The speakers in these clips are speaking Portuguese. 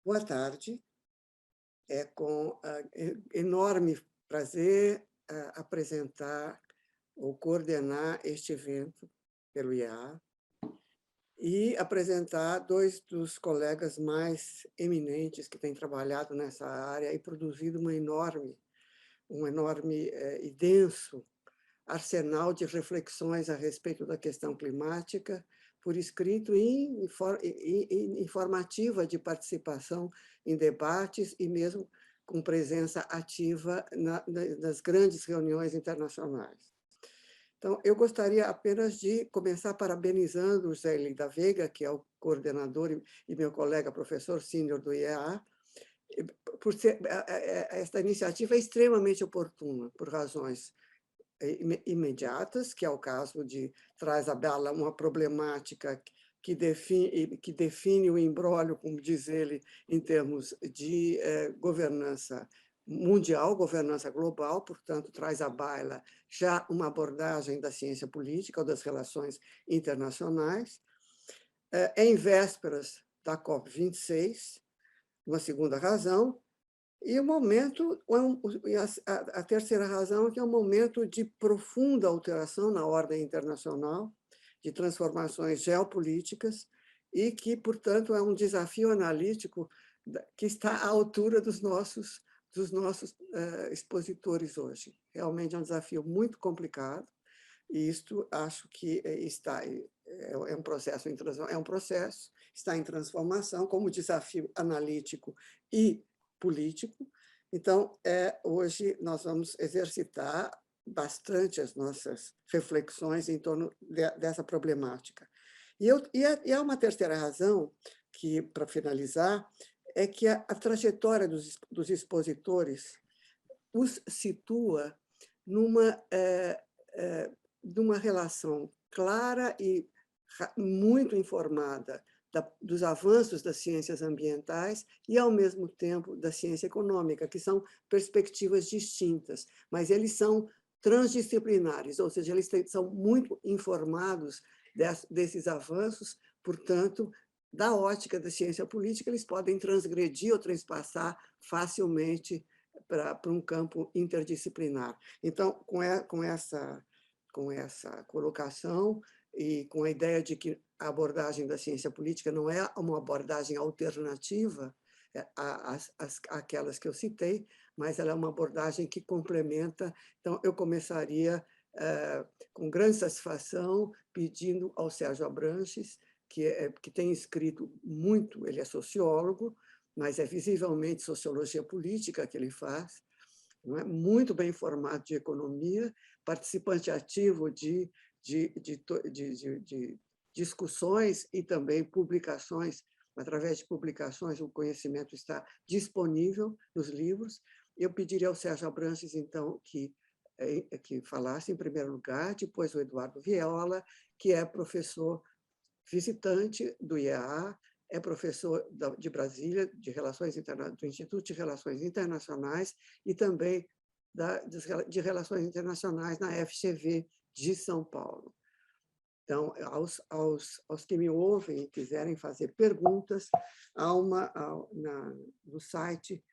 Boa tarde. É com enorme prazer apresentar ou coordenar este evento pelo IEA e apresentar dois dos colegas mais eminentes que têm trabalhado nessa área e produzido um enorme e denso arsenal de reflexões a respeito da questão climática, por escrito e informativa de participação em debates e mesmo com presença ativa nas grandes reuniões internacionais. Então, eu gostaria apenas de começar parabenizando o Zé Eli da Veiga, que é o coordenador e meu colega professor sênior do IEA, por ser, esta iniciativa é extremamente oportuna, por razões imediatas, que é o caso de traz à baila uma problemática que define o imbróglio, como diz ele, em termos de governança mundial, governança global, portanto, traz à baila já uma abordagem da ciência política ou das relações internacionais. Em vésperas da COP26, uma segunda razão, e o momento, a terceira razão, que é um momento de profunda alteração na ordem internacional, de transformações geopolíticas, e que, portanto, é um desafio analítico que está à altura dos nossos expositores hoje. Realmente é um desafio muito complicado, e isto acho que é um processo está em transformação como desafio analítico e político. Então, hoje nós vamos exercitar bastante as nossas reflexões em torno dessa problemática. E há uma terceira razão, que, para finalizar, é que a trajetória dos expositores os situa numa relação clara e muito informada dos avanços das ciências ambientais e, ao mesmo tempo, da ciência econômica, que são perspectivas distintas, mas eles são transdisciplinares, ou seja, eles são muito informados desses avanços, portanto, da ótica da ciência política, eles podem transgredir ou transpassar facilmente para um campo interdisciplinar. Então, com essa colocação e com a ideia de que a abordagem da ciência política não é uma abordagem alternativa àquelas que eu citei, mas ela é uma abordagem que complementa. Então, eu começaria com grande satisfação pedindo ao Sérgio Abranches, que tem escrito muito, ele é sociólogo, mas é visivelmente sociologia política que ele faz, não é? Muito bem informado de economia, participante ativo de discussões e também publicações. Através de publicações, o conhecimento está disponível nos livros. Eu pediria ao Sérgio Abranches, então, que falasse em primeiro lugar, depois o Eduardo Viola, que é professor visitante do IEA, é professor de Brasília, do Instituto de Relações Internacionais e também de Relações Internacionais na FGV de São Paulo. Então, aos que me ouvem e quiserem fazer perguntas, há no site,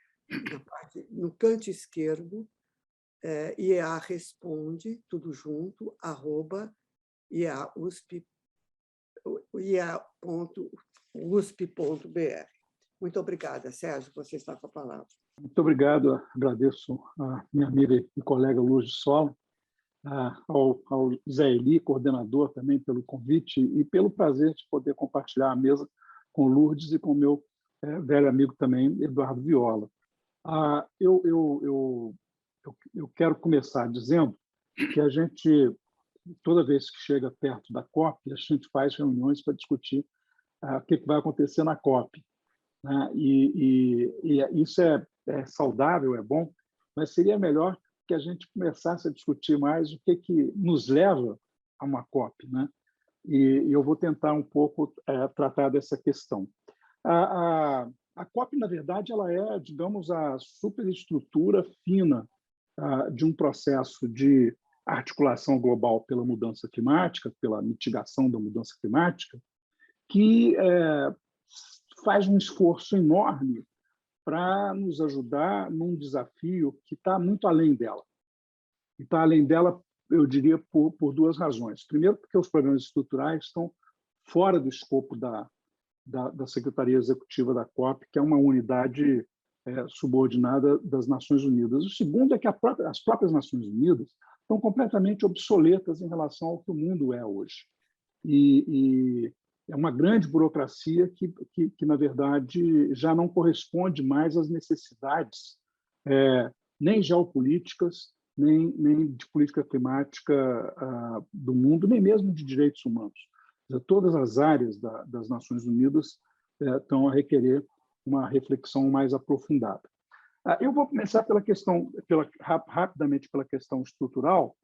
no canto esquerdo, IEA Responde, tudo junto, @iea.usp.br. Muito obrigada, Sérgio, você está com a palavra. Muito obrigado, agradeço a minha amiga e colega Lourdes Sola, ao Zé Eli, coordenador, também pelo convite e pelo prazer de poder compartilhar a mesa com Lourdes e com o meu velho amigo também, Eduardo Viola. Eu quero começar dizendo que a gente, toda vez que chega perto da COP, a gente faz reuniões para discutir o que vai acontecer na COP, né? E isso é saudável, é bom, mas seria melhor que a gente começasse a discutir mais o que nos leva a uma COP, né? E eu vou tentar um pouco tratar dessa questão. A COP, na verdade, ela é, digamos, a superestrutura fina de um processo de articulação global pela mudança climática, pela mitigação da mudança climática, que faz um esforço enorme para nos ajudar num desafio que está muito além dela. E está além dela, eu diria, por duas razões. Primeiro, porque os problemas estruturais estão fora do escopo da Secretaria Executiva da COP, que é uma unidade subordinada das Nações Unidas. O segundo é que as próprias Nações Unidas estão completamente obsoletas em relação ao que o mundo é hoje. E é uma grande burocracia que, na verdade, já não corresponde mais às necessidades nem geopolíticas, nem de política climática do mundo, nem mesmo de direitos humanos. Todas as áreas das Nações Unidas estão a requerer uma reflexão mais aprofundada. Eu vou começar rapidamente pela questão estrutural.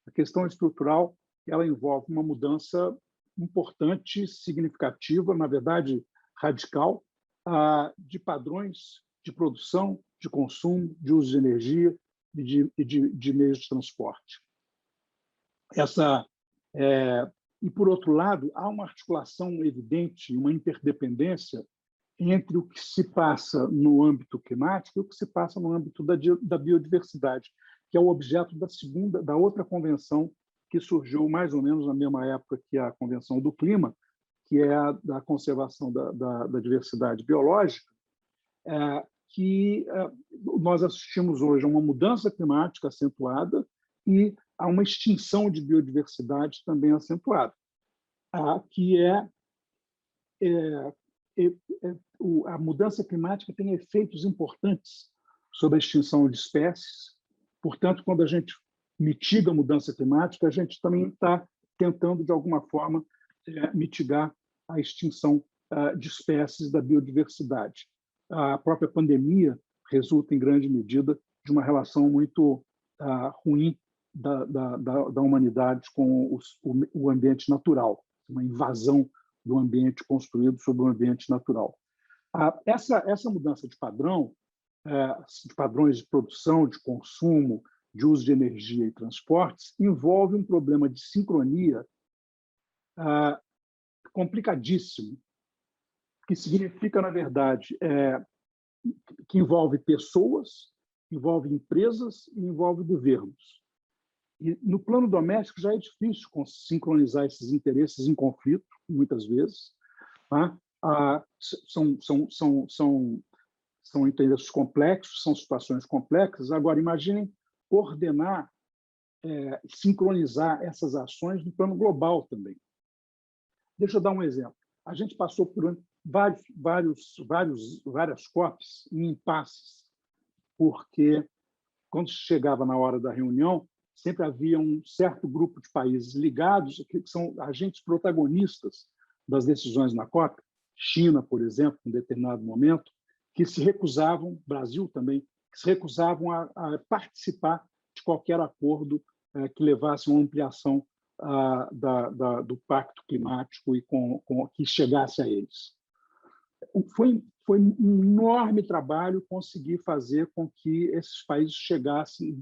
A questão estrutural ela envolve uma mudança importante, significativa, na verdade, radical, de padrões de produção, de consumo, de uso de energia e de meios de transporte. E, por outro lado, há uma articulação evidente, uma interdependência entre o que se passa no âmbito climático e o que se passa no âmbito da biodiversidade, que é o objeto da outra convenção que surgiu mais ou menos na mesma época que a Convenção do Clima, que é a da conservação da diversidade biológica, que nós assistimos hoje a uma mudança climática acentuada e a uma extinção de biodiversidade também acentuada, que a mudança climática tem efeitos importantes sobre a extinção de espécies. Portanto, quando a gente mitiga a mudança climática, a gente também está tentando, de alguma forma, mitigar a extinção de espécies da biodiversidade. A própria pandemia resulta, em grande medida, de uma relação muito ruim da humanidade com o ambiente natural, uma invasão do ambiente construído sobre o ambiente natural. Essa mudança de padrão, de padrões de produção, de consumo, de uso de energia e transportes, envolve um problema de sincronia complicadíssimo, que significa, na verdade, que envolve pessoas, envolve empresas e envolve governos. E, no plano doméstico, já é difícil sincronizar esses interesses em conflito, muitas vezes. São interesses complexos, são situações complexas. Agora, imaginem coordenar, sincronizar essas ações no plano global também. Deixa eu dar um exemplo. A gente passou por várias COPs em impasses, porque, quando chegava na hora da reunião, sempre havia um certo grupo de países ligados, que são agentes protagonistas das decisões na COP, China, por exemplo, em determinado momento, que se recusavam, Brasil também, que se recusavam a participar de qualquer acordo que levasse a uma ampliação do pacto climático e que chegasse a eles. Foi um enorme trabalho conseguir fazer com que esses países chegassem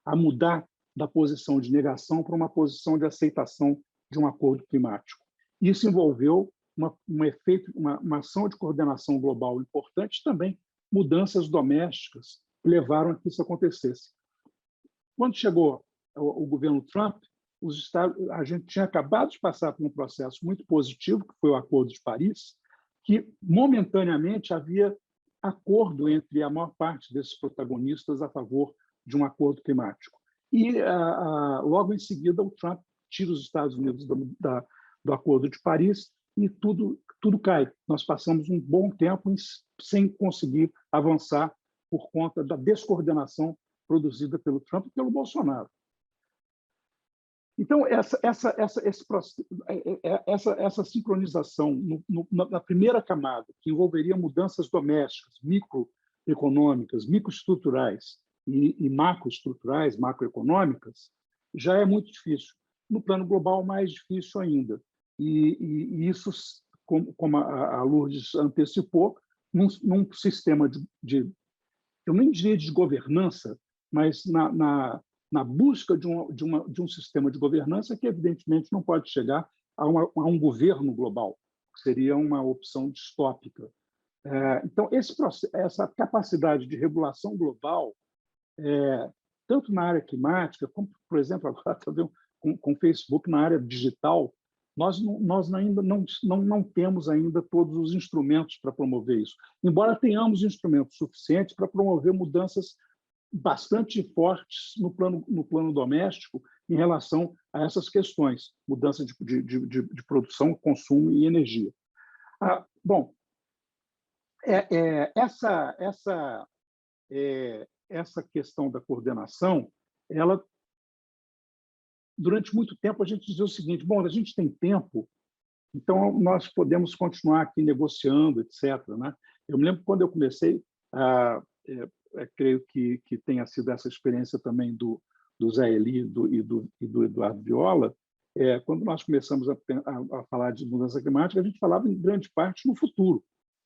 a mudar da posição de negação para uma posição de aceitação de um acordo climático. Isso envolveu uma ação de coordenação global importante e também mudanças domésticas que levaram a que isso acontecesse. Quando chegou o governo Trump, a gente tinha acabado de passar por um processo muito positivo, que foi o Acordo de Paris, que momentaneamente havia acordo entre a maior parte desses protagonistas a favor de um acordo climático. E, logo em seguida, o Trump tira os Estados Unidos do Acordo de Paris e tudo cai. Nós passamos um bom tempo sem conseguir avançar por conta da descoordenação produzida pelo Trump e pelo Bolsonaro. Então, essa sincronização na primeira camada, que envolveria mudanças domésticas, microeconômicas, microestruturais e macroestruturais, macroeconômicas, já é muito difícil. No plano global, mais difícil ainda. E isso, como a Lourdes antecipou, num sistema eu nem diria de governança, mas na busca de um sistema de governança que, evidentemente, não pode chegar a um governo global, que seria uma opção distópica. Então, essa capacidade de regulação global, tanto na área climática, como, por exemplo, agora com o Facebook na área digital, nós ainda não temos ainda todos os instrumentos para promover isso, embora tenhamos instrumentos suficientes para promover mudanças bastante fortes no plano doméstico em relação a essas questões, mudança de produção, consumo e energia. Bom, essa questão da coordenação, ela, durante muito tempo, a gente dizia o seguinte: bom, a gente tem tempo, então nós podemos continuar aqui negociando, etc. Né? Eu me lembro quando eu comecei, creio que tenha sido essa experiência também do Zé Eli e do Eduardo Viola, quando nós começamos a falar de mudança climática, a gente falava em grande parte no futuro,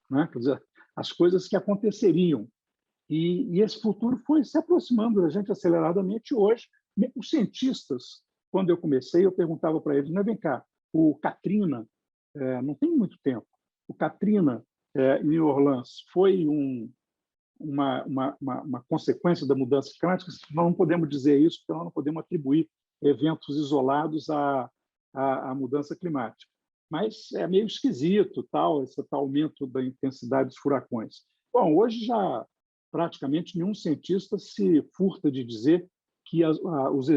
né? Quer dizer, as coisas que aconteceriam. E esse futuro foi se aproximando da gente aceleradamente. Hoje, os cientistas, quando eu comecei, eu perguntava para eles: vem cá, o Katrina, não tem muito tempo, o Katrina em New Orleans foi uma consequência da mudança climática? Nós não podemos dizer isso, porque nós não podemos atribuir eventos isolados à mudança climática. Mas é meio esquisito esse aumento da intensidade dos furacões. Bom, hoje já praticamente nenhum cientista se furta de dizer que os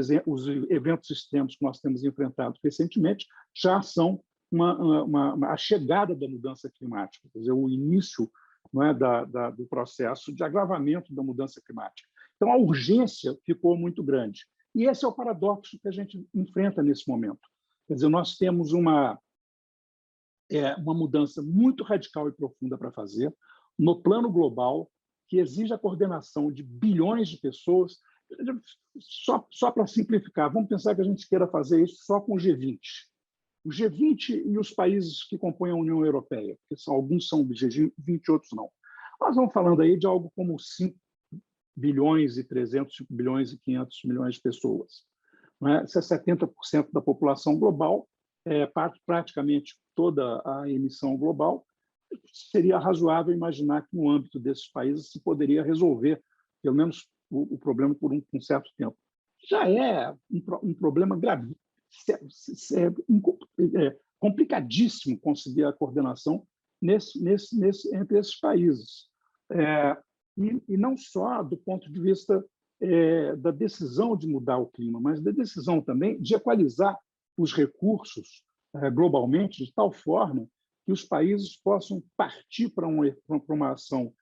eventos extremos que nós temos enfrentado recentemente já são a chegada da mudança climática, quer dizer, o início, não é, do processo de agravamento da mudança climática. Então, a urgência ficou muito grande. E esse é o paradoxo que a gente enfrenta nesse momento. Quer dizer, nós temos uma mudança muito radical e profunda para fazer, no plano global, que exige a coordenação de bilhões de pessoas. Só para simplificar, vamos pensar que a gente queira fazer isso só com o G20. O G20 e os países que compõem a União Europeia, porque alguns são do G20, outros não. Nós vamos falando aí de algo como 5 bilhões e 300, 5 bilhões e 500 milhões de pessoas. Não é? Isso é 70% da população global, praticamente toda a emissão global. Seria razoável imaginar que, no âmbito desses países, se poderia resolver, pelo menos, o problema por um certo tempo. Já é um problema grave, complicadíssimo conseguir a coordenação entre esses países. E não só do ponto de vista da decisão de mudar o clima, mas da decisão também de equalizar os recursos globalmente, de tal forma que os países possam partir para uma ação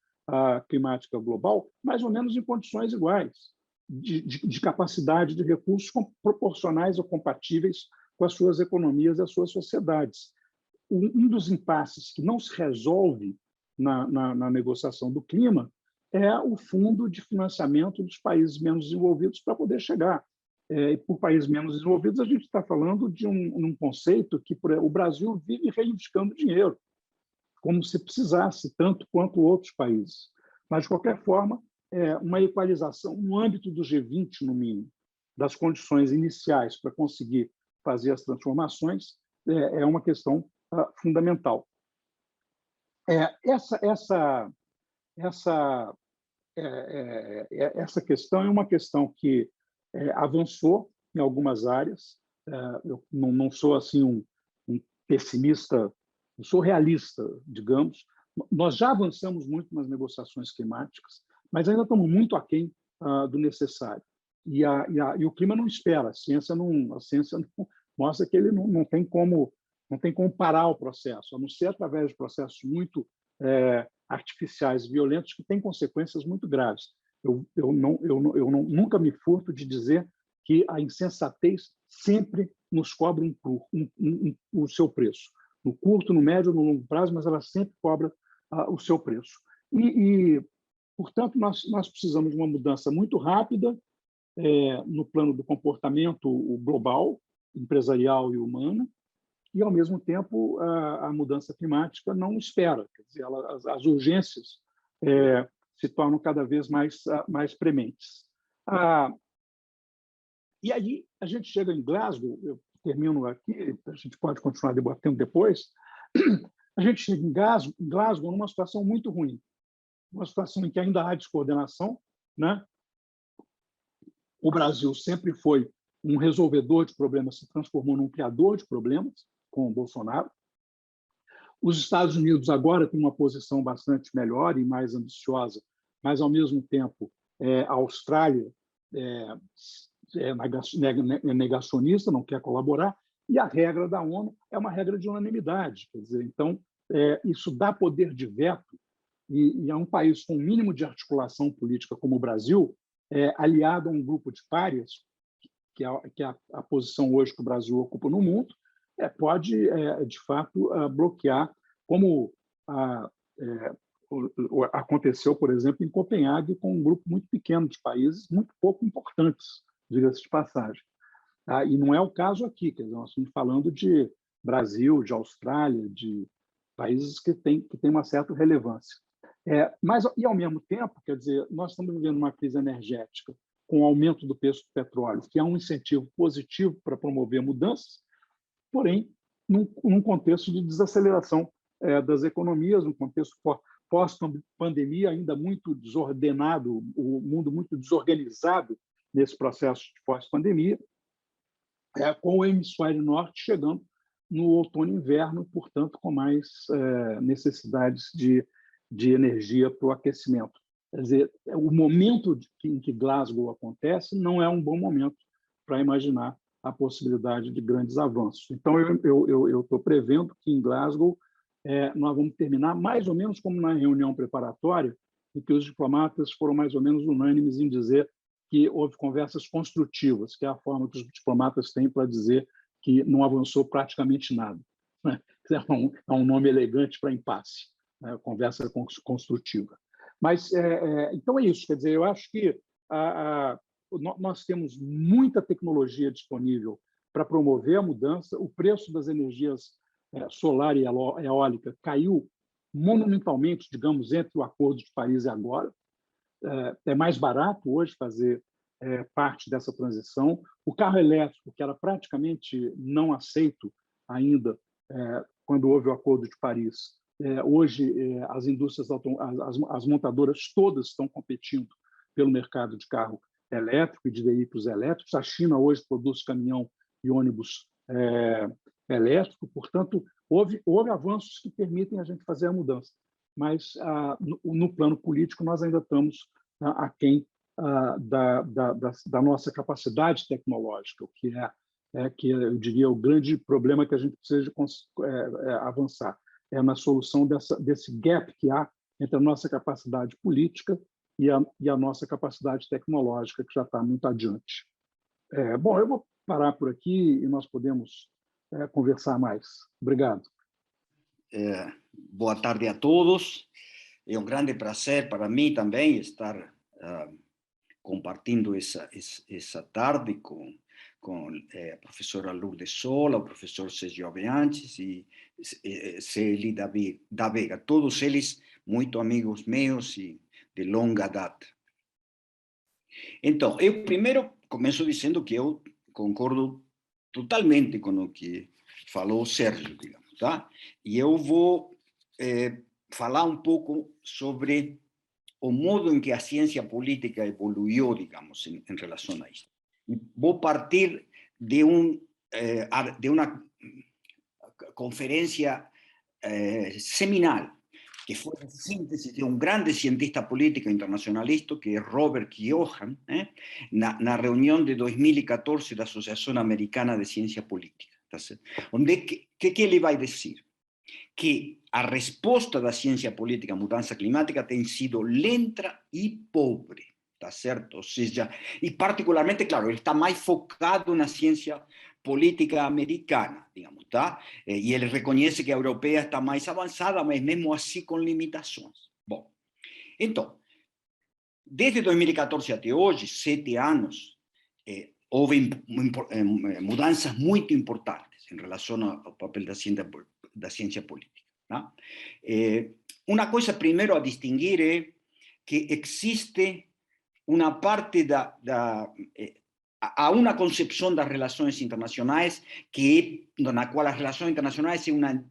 climática global mais ou menos em condições iguais, de capacidade de recursos proporcionais ou compatíveis com as suas economias e as suas sociedades. Um dos impasses que não se resolve na negociação do clima é o fundo de financiamento dos países menos desenvolvidos para poder chegar. E por países menos desenvolvidos, a gente está falando de um conceito que o Brasil vive reivindicando dinheiro, como se precisasse, tanto quanto outros países. Mas, de qualquer forma, uma equalização no âmbito do G20, no mínimo, das condições iniciais para conseguir fazer as transformações, é uma questão fundamental. Essa questão é uma questão que avançou em algumas áreas. Eu não sou assim um pessimista, eu sou realista, digamos. Nós já avançamos muito nas negociações climáticas, mas ainda estamos muito aquém do necessário. E o clima não espera. A ciência não mostra que ele não tem como parar o processo, a não ser através de processos muito artificiais e violentos que têm consequências muito graves. Eu nunca me furto de dizer que a insensatez sempre nos cobra o seu preço. No curto, no médio, no longo prazo, mas ela sempre cobra o seu preço. Portanto, nós precisamos de uma mudança muito rápida no plano do comportamento global, empresarial e humano, e, ao mesmo tempo, a mudança climática não espera. Quer dizer, as urgências se tornam cada vez mais prementes. E aí a gente chega em Glasgow, eu termino aqui, a gente pode continuar debatendo depois, a gente chega em Glasgow numa situação muito ruim, uma situação em que ainda há descoordenação, né? O Brasil sempre foi um resolvedor de problemas, se transformou num criador de problemas com o Bolsonaro. Os Estados Unidos agora têm uma posição bastante melhor e mais ambiciosa, mas, ao mesmo tempo, a Austrália é negacionista, não quer colaborar, e a regra da ONU é uma regra de unanimidade. Quer dizer, então, isso dá poder de veto, e é um país com o mínimo de articulação política como o Brasil, aliado a um grupo de párias, que é a posição hoje que o Brasil ocupa no mundo, pode, de fato, bloquear, como aconteceu, por exemplo, em Copenhague, com um grupo muito pequeno de países, muito pouco importantes, diga-se de passagem. E não é o caso aqui, quer dizer, nós estamos falando de Brasil, de Austrália, de países que têm uma certa relevância. Mas, e ao mesmo tempo, quer dizer, nós estamos vivendo uma crise energética com o aumento do preço do petróleo, que é um incentivo positivo para promover mudanças, porém, num contexto de desaceleração das economias, num contexto pós-pandemia ainda muito desordenado, o mundo muito desorganizado nesse processo de pós-pandemia, com o hemisfério norte chegando no outono e inverno, portanto, com mais necessidades de energia para o aquecimento. Quer dizer, o momento em que Glasgow acontece não é um bom momento para imaginar a possibilidade de grandes avanços. Então, eu estou prevendo que em Glasgow nós vamos terminar mais ou menos como na reunião preparatória, em que os diplomatas foram mais ou menos unânimes em dizer que houve conversas construtivas, que é a forma que os diplomatas têm para dizer que não avançou praticamente nada. É um nome elegante para impasse, conversa construtiva. Mas, então, é isso. Quer dizer, eu acho que nós temos muita tecnologia disponível para promover a mudança. O preço das energias solar e eólica caiu monumentalmente, digamos, entre o Acordo de Paris e agora. É mais barato hoje fazer parte dessa transição. O carro elétrico, que era praticamente não aceito ainda quando houve o Acordo de Paris, hoje as indústrias, as montadoras todas estão competindo pelo mercado de carro elétrico e de veículos elétricos. A China hoje produz caminhão e ônibus elétrico, portanto, houve avanços que permitem a gente fazer a mudança. Mas, no plano político, nós ainda estamos aquém da nossa capacidade tecnológica, o que eu diria, o grande problema que a gente precisa avançar. É na solução desse gap que há entre a nossa capacidade política e a nossa capacidade tecnológica, que já está muito adiante. Bom, eu vou parar por aqui e nós podemos conversar mais. Obrigado. Boa tarde a todos. É um grande prazer para mim também estar compartilhando essa tarde com a professora Lourdes Sola, o professor Sergio Aveantes e Celi da Vega, todos eles muito amigos meus e de longa data. Então, eu primeiro começo dizendo que eu concordo totalmente com o que falou o Sérgio, digamos, tá? E eu vou falar um pouco sobre o modo em que a ciência política evoluiu, digamos, em relação a isso. E vou partir de uma conferência seminal, que foi a síntese de um grande cientista político internacionalista, que é Robert Keohane, na reunião de 2014 da Associação Americana de Ciência Política. Tá certo? Onde que ele vai dizer? Que a resposta da ciência política à mudança climática tem sido lenta e pobre, tá certo? Ou seja, e particularmente, claro, ele está mais focado na ciência política americana, digamos, tá? E ele reconhece que a europeia está mais avançada, mas mesmo assim com limitações. Bom, então, desde 2014 até hoje, 7 anos, houve mudanças muito importantes em relação ao papel da ciência política. Tá? Uma coisa, primeiro, a distinguir é que existe uma parte há uma concepção das relações internacionais na qual as relações internacionais é uma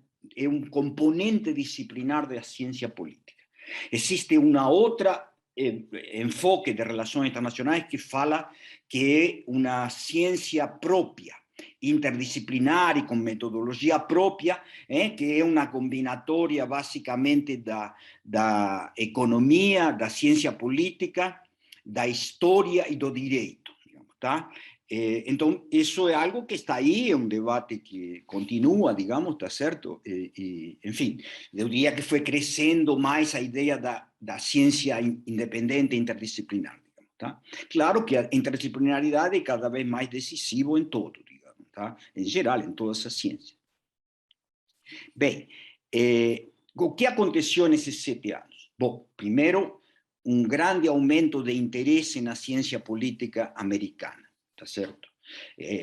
componente disciplinar da ciência política. Existe uma outra enfoque de relações internacionais que fala que é uma ciência própria, interdisciplinar e com metodologia própria, que é uma combinatória basicamente da economia, da ciência política, da história e do direito, digamos, tá? Então, isso é algo que está aí, é um debate que continua, digamos, está certo? Enfim, eu diria que foi crescendo mais a ideia da ciência independente e interdisciplinar, digamos, tá? Claro que a interdisciplinaridade é cada vez mais decisivo em todo, digamos, tá? Em geral, em todas as ciências. Bem, o que aconteceu nesses 7 anos? Bom, primeiro, um grande aumento de interesse na ciência política americana. Tá certo?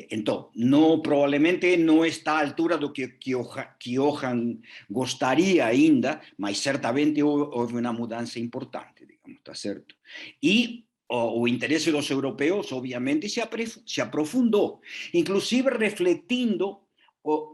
Então, provavelmente não está à altura do que Johan gostaria ainda, mas certamente houve uma mudança importante, digamos, tá certo? E o interesse dos europeus, obviamente, se aprofundou, inclusive refletindo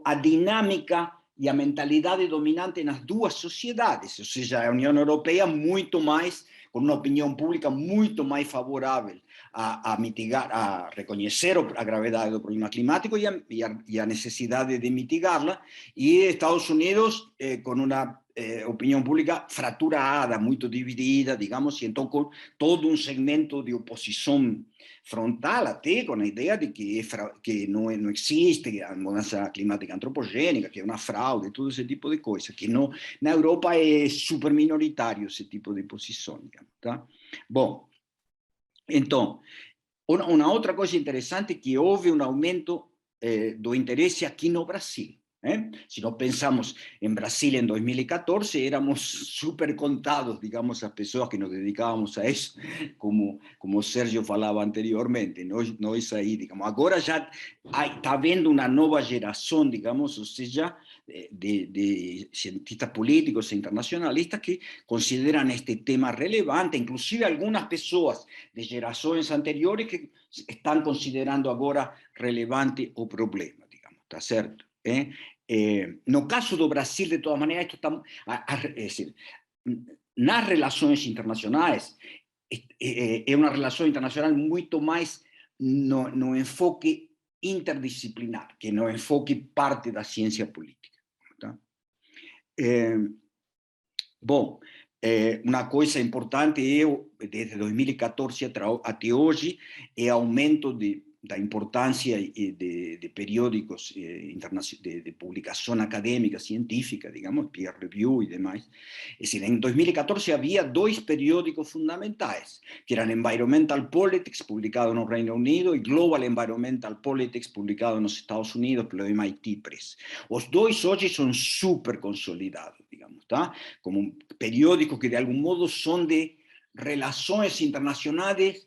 a dinâmica e a mentalidade dominante nas duas sociedades, ou seja, a União Europeia muito mais, com uma opinião pública muito mais favorável a mitigar, a reconhecer a gravidade do problema climático e a necessidade de mitigá-la, e Estados Unidos com uma opinião pública fraturada, muito dividida, digamos, e então com todo um segmento de oposição frontal, até com a ideia de que não existe a mudança climática antropogênica, que é uma fraude, todo esse tipo de coisa, que na Europa é super minoritário esse tipo de posição, digamos, tá? Bom, então, uma outra coisa interessante é que houve um aumento do interesse aqui no Brasil. Se nós pensamos em Brasil em 2014, éramos super contados, digamos, as pessoas que nos dedicávamos a isso, como o Sérgio falava anteriormente. Nós aí, digamos, agora já está havendo uma nova geração, digamos, ou seja, de cientistas políticos e internacionalistas que consideram este tema relevante, inclusive algumas pessoas de gerações anteriores que estão considerando agora relevante o problema, digamos, tá certo? No caso do Brasil, de todas maneiras, nas relações internacionais, é uma relação internacional muito mais no enfoque interdisciplinar, que no enfoque parte da ciência política. Tá? Bom, uma coisa importante desde 2014 até hoje, é aumento da importância de periódicos de publicação acadêmica, científica, digamos, peer review e demais. É decir, em 2014 havia 2 periódicos fundamentais, que eram Environmental Politics, publicado no Reino Unido, e Global Environmental Politics, publicado nos Estados Unidos pelo MIT Press. Os 2 hoje são super consolidados, digamos, tá? Como periódicos que de algum modo são de relações internacionais,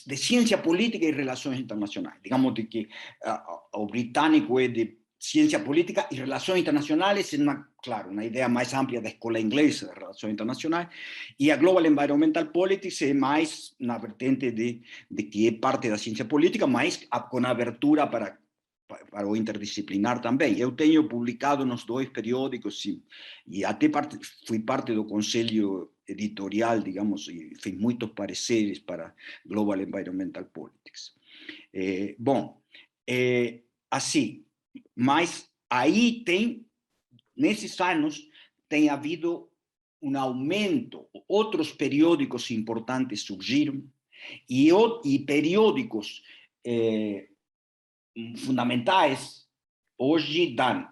de ciência política e relações internacionais. Digamos que o britânico é de ciência política e relações internacionais, claro, uma ideia mais ampla da escola inglesa de relações internacionais, e a Global Environmental Politics é mais na vertente de que é parte da ciência política, mas com abertura para o interdisciplinar também. Eu tenho publicado nos 2 periódicos e até fui parte do conselho editorial, digamos, e fiz muitos pareceres para Global Environmental Politics. Bom, assim, mas aí nesses anos, tem havido um aumento, outros periódicos importantes surgiram, e periódicos fundamentais hoje dão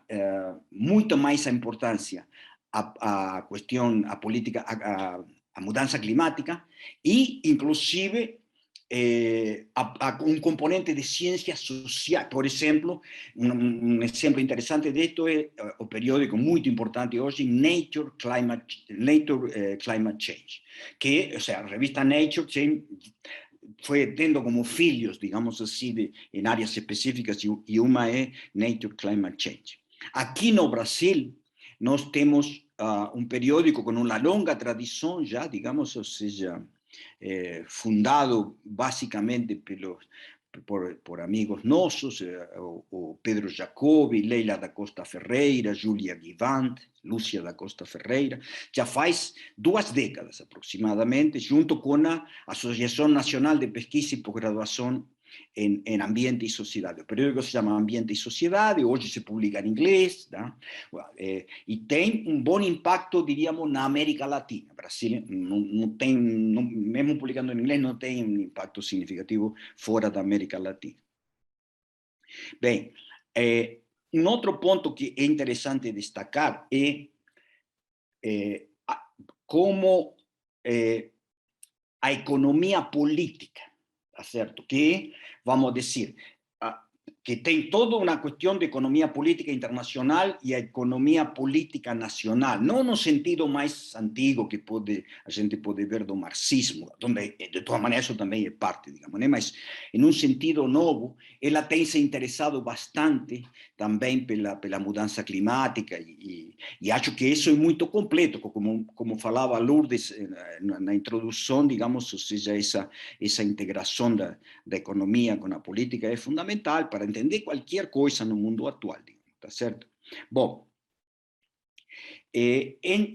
muito mais a importância à questão, à política, à mudança climática e, inclusive, a um componente de ciência social. Por exemplo, um exemplo interessante disto é o periódico muito importante hoje, Nature Climate Change, que, ou seja, a revista Nature foi tendo como filhos, digamos assim, em áreas específicas, e uma é Nature Climate Change. Aqui no Brasil, nós temos um periódico com uma longa tradição já, digamos, ou seja, fundado basicamente por amigos nossos, o Pedro Jacobi, Leila da Costa Ferreira, Júlia Guivant, Lúcia da Costa Ferreira, já faz 2 décadas aproximadamente, junto com a Associação Nacional de Pesquisa e Pós-Graduação en Ambiente y Sociedad. El periódico se llama Ambiente y Sociedad, y hoy se publica en inglés, y tiene un buen impacto, diríamos, en América Latina. Brasil, mesmo publicando en inglés, no tiene un impacto significativo fuera de América Latina. Bien, un otro punto que es interesante destacar es cómo a economía política, ¿cierto? Que, vamos a decir, que tem toda uma questão de economia política internacional e a economia política nacional, não no sentido mais antigo que a gente pode ver do marxismo, onde de todas maneiras isso também é parte, digamos, né? Mas em um sentido novo, ela tem se interessado bastante também pela mudança climática e acho que isso é muito completo, como falava Lourdes na introdução, digamos, ou seja, essa integração da economia com a política é fundamental para entender qualquer coisa no mundo atual, tá certo? Bom,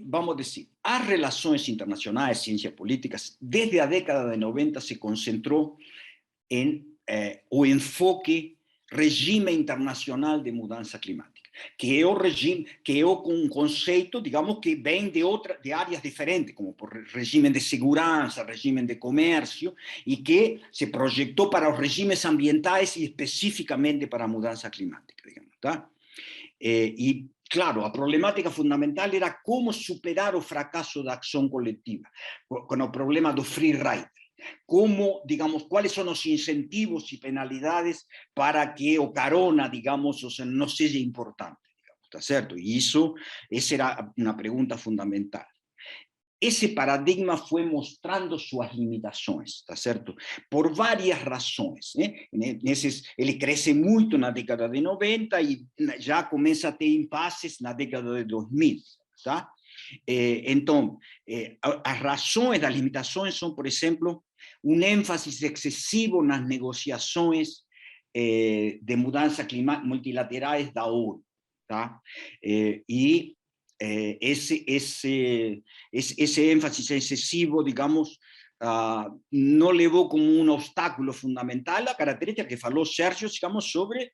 vamos dizer, as relações internacionais, ciências políticas, desde a década de 90 se concentrou em o enfoque regime internacional de mudança climática, que é o regime, que é um conceito, digamos, que vem de áreas diferentes, como por regime de segurança, regime de comércio, e que se projetou para os regimes ambientais e especificamente para a mudança climática, digamos, tá? E, claro, a problemática fundamental era como superar o fracasso da ação coletiva, com o problema do free rider. Como, digamos, cuáles son los incentivos y penalidades para que o carona, digamos, o sea, no sea importante, digamos, ¿está cierto? Y esa era una pregunta fundamental. Ese paradigma fue mostrando sus limitaciones, ¿está cierto? Por varias razones. Él crece mucho en la década de 90 y ya comienza a tener impases en la década de 2000, ¿está? Então, as razões das limitações são, por exemplo, énfasis excessivo nas negociações de mudança climática multilaterais da ONU, tá? E esse énfasis excessivo, digamos, não levou como um obstáculo fundamental a característica que falou Sérgio, digamos, sobre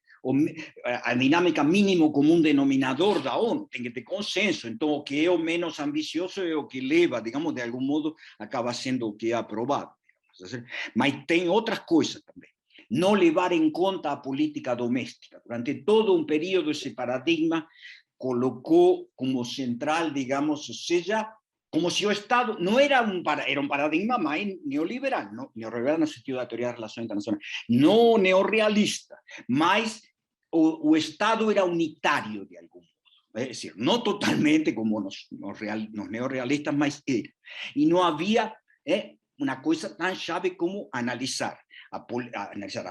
a dinâmica mínimo comum denominador da ONU. Tem que ter consenso, então o que é o menos ambicioso é o que leva, digamos, de algum modo, acaba sendo o que é aprovado. Mas tem outras coisas também. Não levar em conta a política doméstica. Durante todo um período, esse paradigma colocou como central, digamos, ou seja, como se o Estado não era um paradigma mais neoliberal, neoliberal no sentido da teoria das relações internacionais, não neorrealista, mas o Estado era unitário de algum modo, é decir, não totalmente como nos neorrealistas, mas era. E não havia uma coisa tão chave como analisar a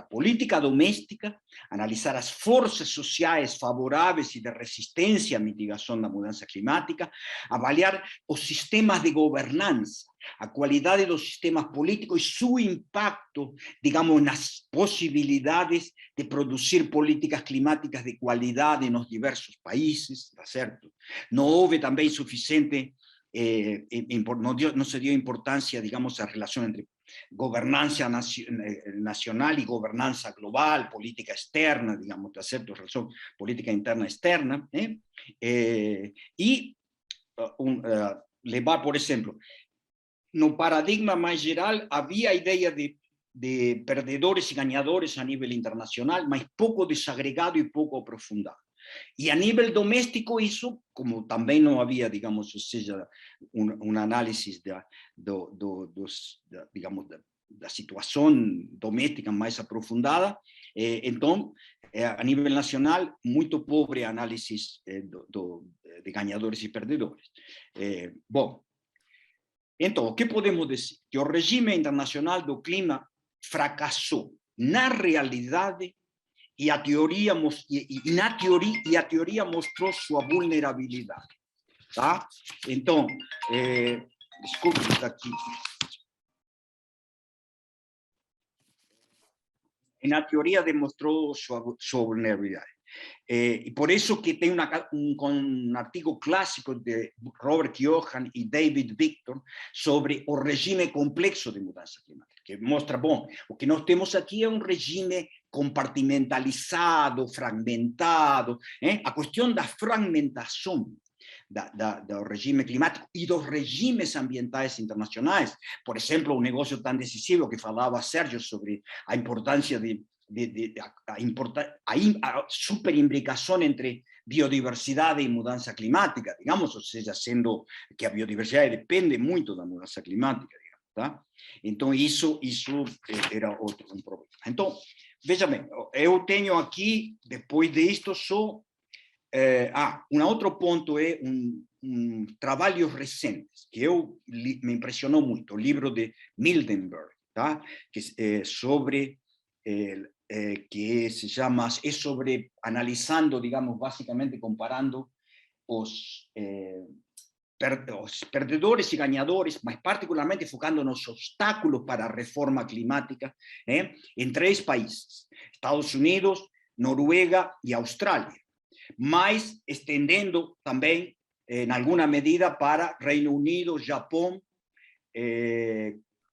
política doméstica, analisar as forças sociais favoráveis e de resistência à mitigação da mudança climática, avaliar os sistemas de governança, a qualidade dos sistemas políticos e seu impacto, digamos, nas possibilidades de produzir políticas climáticas de qualidade nos diversos países, tá certo? Não houve também suficiente, não se deu importância, digamos, à relação entre gobernanza nacional y gobernanza global, política externa, digamos, ¿está cierto? Relación política interna externa, y levar, por ejemplo, no paradigma más general había idea de perdedores y ganadores a nivel internacional, mas poco desagregado y poco aprofundado. Y a nivel doméstico eso, como también no había, digamos, o sea, un análisis digamos, da situación doméstica más aprofundada, entonces, a nivel nacional, muy pobre análisis de ganadores y perdedores. Bom, entonces, ¿qué podemos decir? Que el régimen internacional do clima fracasó na realidade e a teoria mostrou sua vulnerabilidade, tá? Então, desculpe aqui. na teoria demonstrou sua vulnerabilidade. E por isso que tem um artigo clássico de Robert Keohane e David Victor sobre o regime complexo de mudança climática, que mostra, bom, o que nós temos aqui é um regime compartimentalizado, fragmentado, a questão da fragmentação do regime climático e dos regimes ambientais internacionais, por exemplo, um negócio tão decisivo que falava Sérgio sobre a importância a superimbricação entre biodiversidade e mudança climática, digamos, ou seja, sendo que a biodiversidade depende muito da mudança climática, digamos, tá? Então, isso era outro problema. Então, veja bem, eu tenho aqui, depois disto, só... outro ponto é trabalhos recentes, que me impressionou muito, o livro de Mildenberg, tá? Que é sobre... que se chama, é sobre analisando, digamos, basicamente comparando os perdedores e ganhadores, mas particularmente focando nos obstáculos para a reforma climática, em 3 países, Estados Unidos, Noruega e Austrália, mas estendendo também, em alguma medida, para Reino Unido, Japão,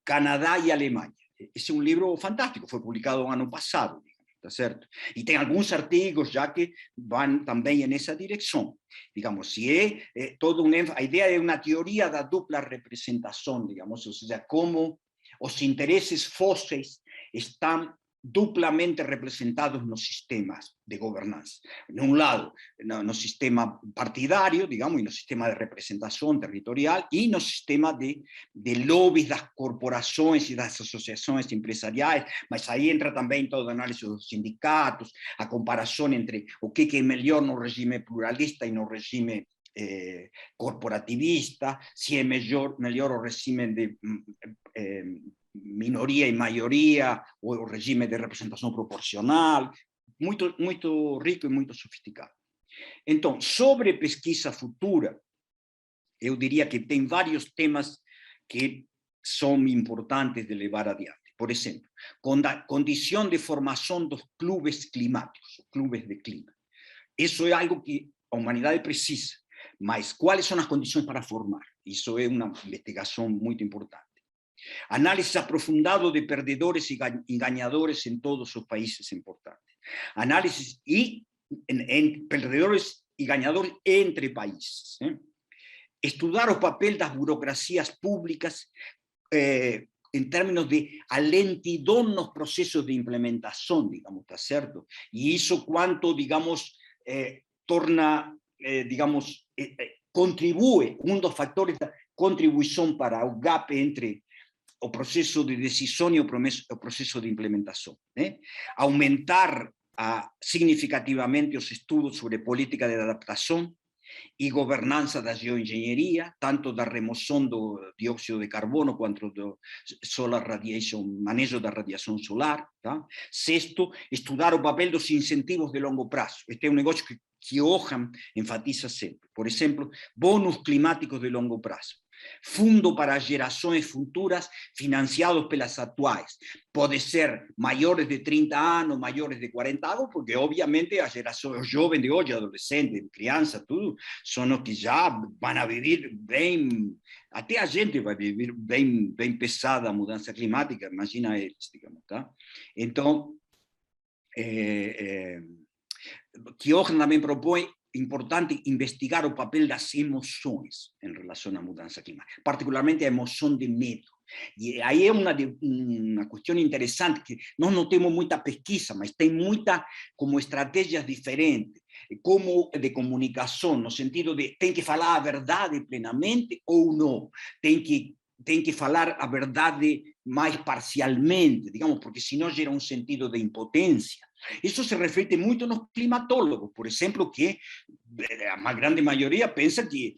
Canadá e Alemanha. Esse é um livro fantástico, foi publicado no ano passado, tá certo? E tem alguns artigos já que vão também nessa direção. Digamos, se todo a ideia é uma teoria da dupla representação, digamos, ou seja, como os interesses fósseis estão duplamente representados nos sistemas de governança. De um lado, no sistema partidário, digamos, e no sistema de representação territorial, e no sistema de lobbies das corporações e das associações empresariais, mas aí entra também toda a análise dos sindicatos, a comparação entre o que é melhor no regime pluralista e no regime corporativista, se é melhor o regime de minoria e maioria, ou o regime de representação proporcional, muito rico e muito sofisticado. Então, sobre pesquisa futura, eu diria que tem vários temas que são importantes de levar adiante. Por exemplo, com a condição de formação dos clubes climáticos, clubes de clima. Isso é algo que a humanidade precisa, mas quais são as condições para formar? Isso é uma investigação muito importante. Análisis aprofundado de perdedores y ganadores en todos los países importantes. Análisis en perdedores y ganadores entre países. Estudar o papel das burocracias públicas en términos de a lentidão nos procesos de implementação, digamos, está certo? E isso quanto, digamos, torna, digamos, contribui, dos fatores da contribuição para o gap entre o processo de decisão e o processo de implementação. Aumentar significativamente os estudos sobre política de adaptação e governança da geoengenharia, tanto da remoção do dióxido de carbono quanto do solar radiation, manejo da radiação solar. Tá? Sexto, estudar o papel dos incentivos de longo prazo. Este é um negócio que Keohane enfatiza sempre. Por exemplo, bônus climáticos de longo prazo. Fundo para gerações futuras financiados pelas atuais. Pode ser maiores de 30 anos, maiores de 40 anos, porque obviamente as gerações, os jovens de hoje, adolescentes, crianças, tudo, são os que já vão viver bem, até a gente vai viver bem pesada a mudança climática, imagina eles, digamos, tá? Então, Keohane também propõe importante investigar o papel das emoções em relação à mudança climática, particularmente a emoção de medo. E aí é uma questão interessante, que nós não temos muita pesquisa, mas tem muita como estratégias diferentes, como de comunicação, no sentido de tem que falar a verdade plenamente ou não, tem que falar a verdade mais parcialmente, digamos, porque senão gera um sentido de impotência. Isso se reflete muito nos climatólogos, por exemplo, que a grande maioria pensa que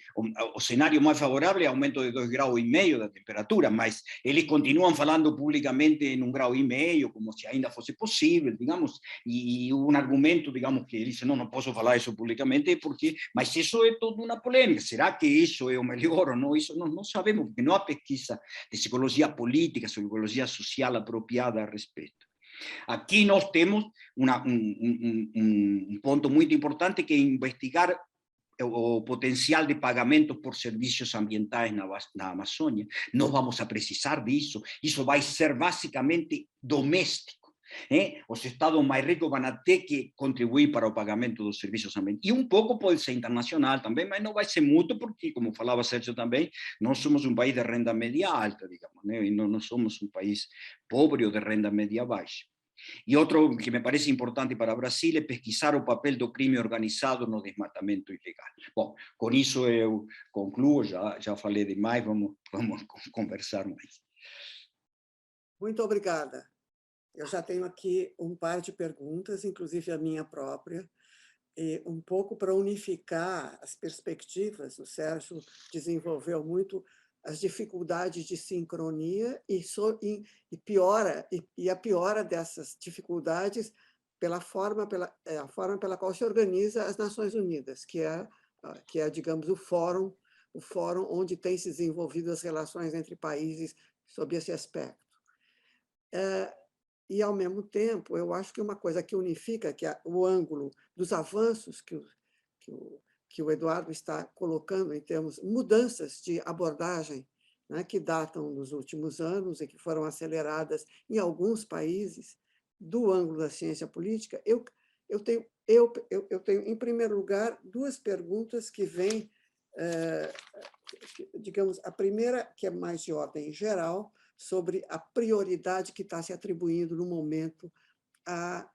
o cenário mais favorável é aumento de 2,5 graus da temperatura, mas eles continuam falando publicamente em 1,5 graus, como se ainda fosse possível, digamos, e um argumento, digamos, que eles dizem, não posso falar isso publicamente, porque, mas isso é toda uma polêmica, será que isso é o melhor ou não? Isso não sabemos, porque não há pesquisa de psicologia política, psicologia social apropriada a respeito. Aqui nós temos ponto muito importante, que é investigar o potencial de pagamento por serviços ambientais na Amazônia. Nós vamos a precisar disso. Isso vai ser basicamente doméstico. Os estados mais ricos vão ter que contribuir para o pagamento dos serviços ambientais. E pouco pode ser internacional também, mas não vai ser muito, porque, como falava Sérgio também, nós somos um país de renda média alta, digamos, e não somos um país pobre ou de renda média baixa. E outro que me parece importante para o Brasil é pesquisar o papel do crime organizado no desmatamento ilegal. Bom, com isso eu concluo, já falei demais, vamos conversar mais. Muito obrigada. Eu já tenho aqui par de perguntas, inclusive a minha própria, e pouco para unificar as perspectivas. O Sérgio desenvolveu muito as dificuldades de sincronia e a piora dessas dificuldades a forma pela qual se organiza as Nações Unidas, que é, digamos, o fórum onde têm se desenvolvido as relações entre países sob esse aspecto. E, ao mesmo tempo, eu acho que uma coisa que unifica, que é o ângulo dos avanços que o Eduardo está colocando em termos de mudanças de abordagem, né, que datam dos últimos anos e que foram aceleradas em alguns países, do ângulo da ciência política, eu tenho, em primeiro lugar, duas perguntas que vêm, digamos, a primeira, que é mais de ordem geral, sobre a prioridade que está se atribuindo no momento a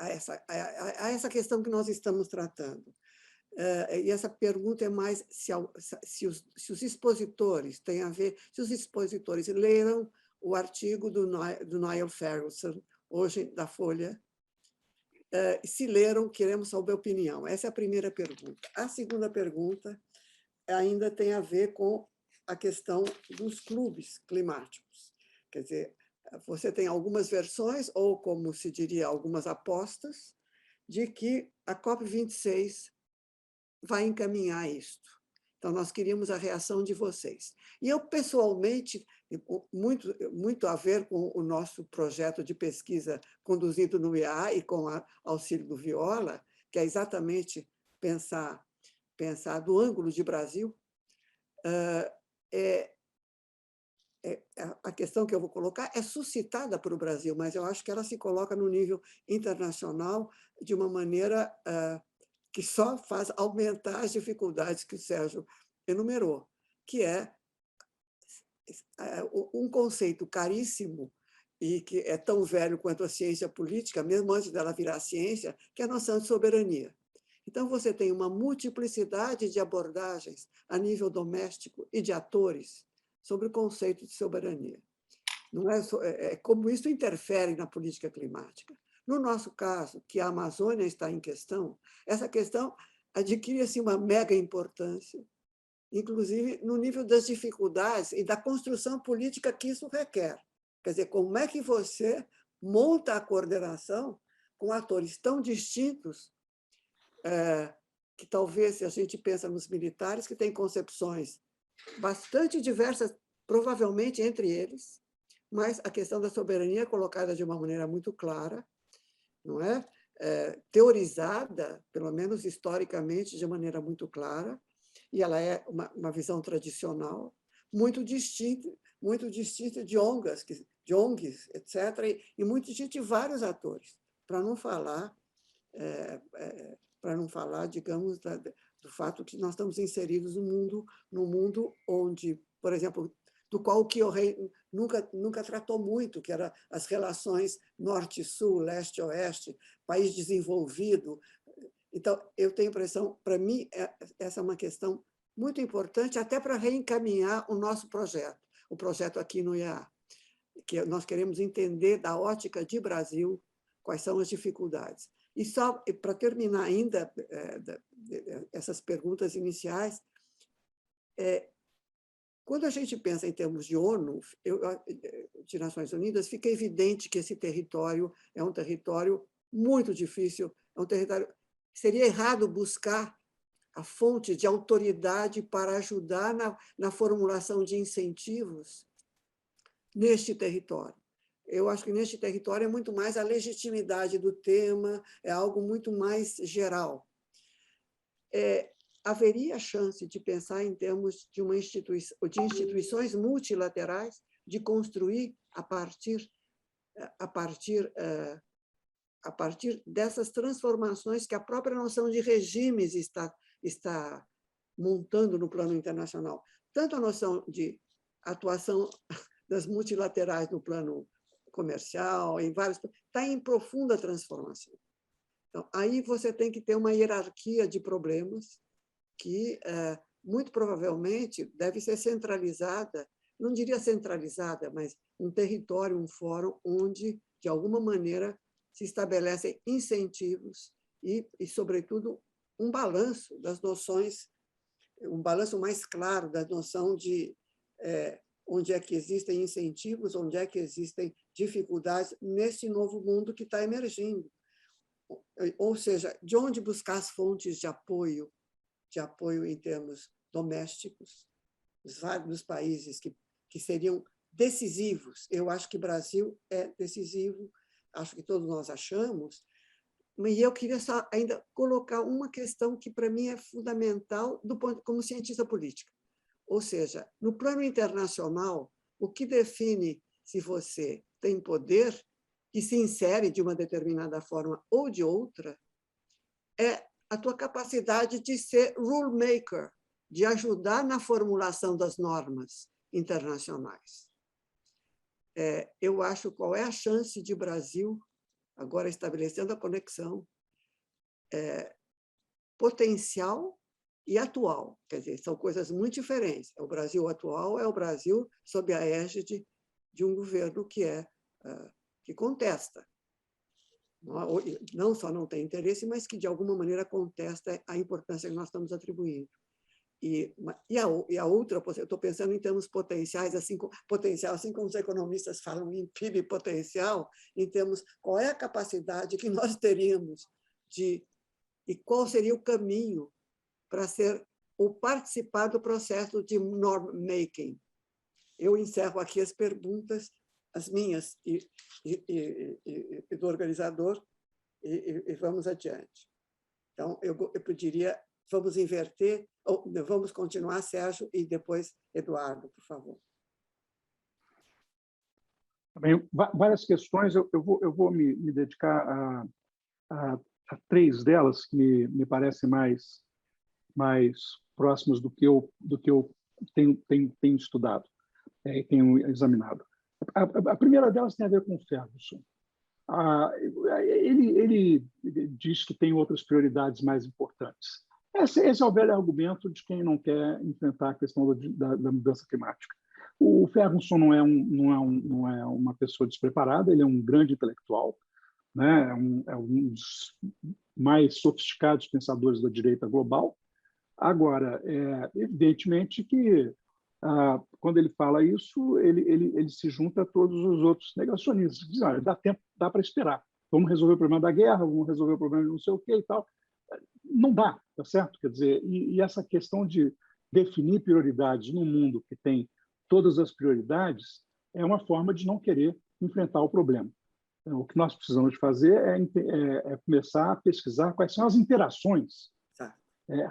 essa questão que nós estamos tratando. E essa pergunta é mais se os expositores têm a ver, se os expositores leram o artigo do Niall Ferguson, hoje da Folha. Se leram, queremos saber a opinião. Essa é a primeira pergunta. A segunda pergunta ainda tem a ver com a questão dos clubes climáticos. Quer dizer, você tem algumas versões, ou, como se diria, algumas apostas, de que a COP26 vai encaminhar isto. Então, nós queríamos a reação de vocês. E eu, pessoalmente, muito a ver com o nosso projeto de pesquisa conduzido no IAA e com o auxílio do Viola, que é exatamente pensar do ângulo de Brasil, a questão que eu vou colocar é suscitada por o Brasil, mas eu acho que ela se coloca no nível internacional de uma maneira que só faz aumentar as dificuldades que o Sérgio enumerou, que é um conceito caríssimo e que é tão velho quanto a ciência política, mesmo antes dela virar ciência, que é a noção de soberania. Então, você tem uma multiplicidade de abordagens a nível doméstico e de atores sobre o conceito de soberania. Não é como isso interfere na política climática. No nosso caso, que a Amazônia está em questão, essa questão adquire assim, uma mega importância, inclusive no nível das dificuldades e da construção política que isso requer. Quer dizer, como é que você monta a coordenação com atores tão distintos, que talvez, se a gente pensa nos militares, que têm concepções bastante diversas, provavelmente entre eles, mas a questão da soberania é colocada de uma maneira muito clara, não é? Teorizada, pelo menos historicamente, de maneira muito clara, e ela é uma visão tradicional, muito distinta de ONGs, etc., e muito distinta de vários atores, para não falar, digamos, do fato que nós estamos inseridos num mundo onde, por exemplo, do qual o Kyohei nunca tratou muito, que eram as relações norte-sul, leste-oeste, país desenvolvido. Então, eu tenho a impressão, para mim, essa é uma questão muito importante, até para reencaminhar o nosso projeto, o projeto aqui no IAA, que nós queremos entender da ótica de Brasil quais são as dificuldades. E só para terminar ainda essas perguntas iniciais, quando a gente pensa em termos de ONU, de Nações Unidas, fica evidente que esse território é um território muito difícil, é um território... Seria errado buscar a fonte de autoridade para ajudar na formulação de incentivos neste território. Eu acho que neste território é muito mais a legitimidade do tema, é algo muito mais geral. Haveria chance de pensar em termos de instituições multilaterais, de construir a partir dessas transformações que a própria noção de regimes está montando no plano internacional. Tanto a noção de atuação das multilaterais no plano comercial, está em profunda transformação. Então, aí você tem que ter uma hierarquia de problemas que, muito provavelmente, deve ser centralizada, não diria centralizada, mas um território, um fórum, onde, de alguma maneira, se estabelecem incentivos e, sobretudo, um balanço das noções, um balanço mais claro da noção de onde é que existem incentivos, onde é que existem dificuldades nesse novo mundo que está emergindo. Ou seja, de onde buscar as fontes de apoio em termos domésticos, os vários países que seriam decisivos. Eu acho que o Brasil é decisivo, acho que todos nós achamos, e eu queria só ainda colocar uma questão que, para mim, é fundamental como cientista política. Ou seja, no plano internacional, o que define se você tem poder que se insere de uma determinada forma ou de outra é a tua capacidade de ser rule maker, de ajudar na formulação das normas internacionais. Eu acho qual é a chance de Brasil, agora estabelecendo a conexão, potencial e atual. Quer dizer, são coisas muito diferentes. O Brasil atual é o Brasil sob a égide de um governo que contesta. Não só não tem interesse, mas que, de alguma maneira, contesta a importância que nós estamos atribuindo. E a outra, eu estou pensando em termos potenciais, assim como os economistas falam em PIB potencial, em termos qual é a capacidade que nós teríamos e qual seria o caminho para ser ou participar do processo de norm-making. Eu encerro aqui as perguntas, as minhas e do organizador, e vamos adiante. Então, eu pediria, vamos inverter, ou vamos continuar, Sérgio, e depois Eduardo, por favor. Bem, várias questões, eu vou me dedicar a 3 delas que me parecem mais próximas do que eu tenho estudado e tenho examinado. A primeira delas tem a ver com o Ferguson. Ele diz que tem outras prioridades mais importantes. Esse é o velho argumento de quem não quer enfrentar a questão da mudança climática. O Ferguson não é uma pessoa despreparada, ele é um grande intelectual, né? É um dos mais sofisticados pensadores da direita global. Agora, evidentemente que, quando ele fala isso, ele se junta a todos os outros negacionistas. Dizem, olha, dá tempo, dá para esperar. Vamos resolver o problema da guerra, vamos resolver o problema de não sei o quê e tal. Não dá, tá certo? Quer dizer, e essa questão de definir prioridades num mundo que tem todas as prioridades é uma forma de não querer enfrentar o problema. Então, o que nós precisamos fazer é começar a pesquisar quais são as interações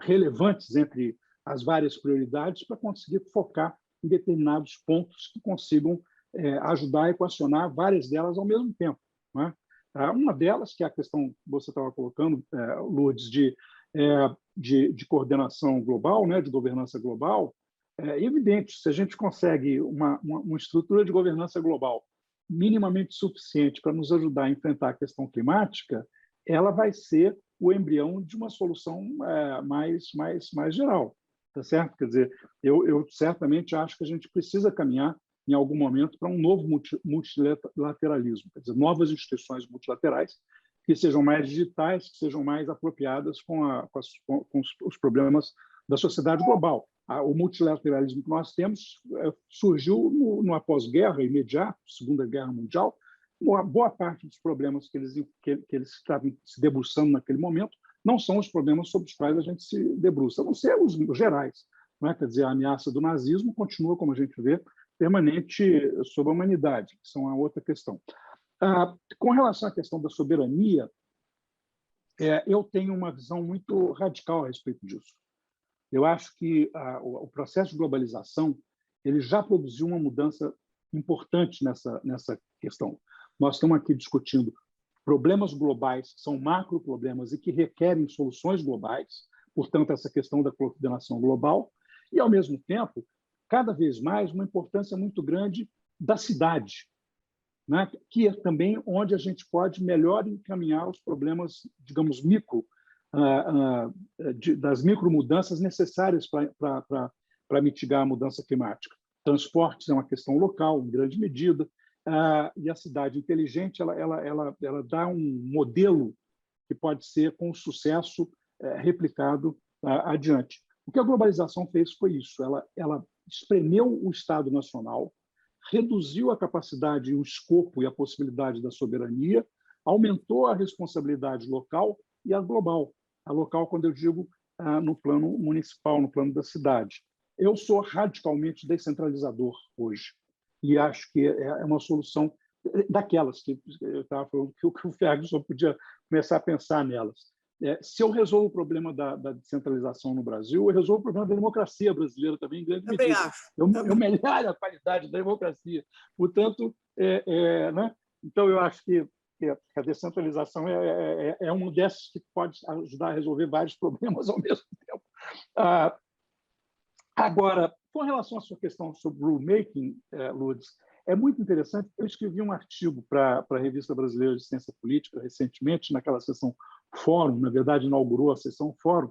relevantes entre as várias prioridades para conseguir focar em determinados pontos que consigam ajudar a equacionar várias delas ao mesmo tempo. Não é? Uma delas, que é a questão que você estava colocando, Lourdes, de coordenação global, né, de governança global, é evidente, se a gente consegue uma estrutura de governança global minimamente suficiente para nos ajudar a enfrentar a questão climática, ela vai ser o embrião de uma solução mais geral, tá certo? Quer dizer, eu certamente acho que a gente precisa caminhar em algum momento para um novo multilateralismo, quer dizer, novas instituições multilaterais que sejam mais digitais, que sejam mais apropriadas com os problemas da sociedade global. O multilateralismo que nós temos surgiu no após-guerra imediato, Segunda Guerra Mundial. Uma boa parte dos problemas que eles estavam se debruçando naquele momento não são os problemas sobre os quais a gente se debruça, a não ser os gerais. Não é? Quer dizer, a ameaça do nazismo continua, como a gente vê, permanente sobre a humanidade, que são a outra questão. Com relação à questão da soberania, eu tenho uma visão muito radical a respeito disso. Eu acho que o processo de globalização ele já produziu uma mudança importante nessa questão. Nós estamos aqui discutindo problemas globais, que são macroproblemas e que requerem soluções globais, portanto, essa questão da coordenação global, e, ao mesmo tempo, cada vez mais uma importância muito grande da cidade, né? Que é também onde a gente pode melhor encaminhar os problemas, digamos, das micromudanças necessárias para mitigar a mudança climática. Transportes é uma questão local, em grande medida, e a cidade inteligente ela dá um modelo que pode ser, com sucesso, replicado adiante. O que a globalização fez foi isso, ela espremeu o Estado Nacional, reduziu a capacidade, o escopo e a possibilidade da soberania, aumentou a responsabilidade local e a global. A local, quando eu digo no plano municipal, no plano da cidade. Eu sou radicalmente descentralizador hoje e acho que é uma solução daquelas que eu estava falando que o Ferguson podia começar a pensar nelas. Se eu resolvo o problema da descentralização no Brasil, eu resolvo o problema da democracia brasileira também, em grande medida. Eu melhoro a qualidade da democracia. Portanto, né? Então, eu acho que a descentralização é um desses que pode ajudar a resolver vários problemas ao mesmo tempo. Agora, com relação à sua questão sobre rulemaking, Lourdes, é muito interessante. Eu escrevi um artigo para a Revista Brasileira de Ciência Política recentemente, naquela sessão Fórum, na verdade, inaugurou a sessão Fórum,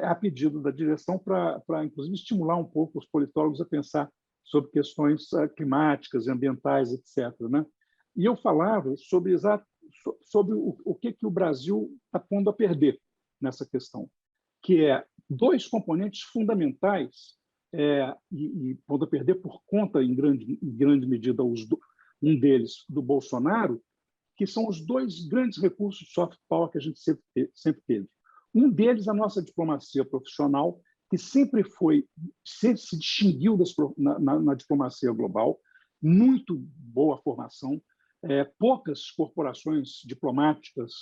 a pedido da direção para, inclusive, estimular um pouco os politólogos a pensar sobre questões climáticas, ambientais, etc. Né? E eu falava sobre o que o Brasil está pondo a perder nessa questão, que é dois componentes fundamentais e pondo a perder por conta, em grande medida, um deles do Bolsonaro, que são os dois grandes recursos de soft power que a gente sempre teve. Um deles, a nossa diplomacia profissional, que sempre se distinguiu na diplomacia global, muito boa formação, poucas corporações diplomáticas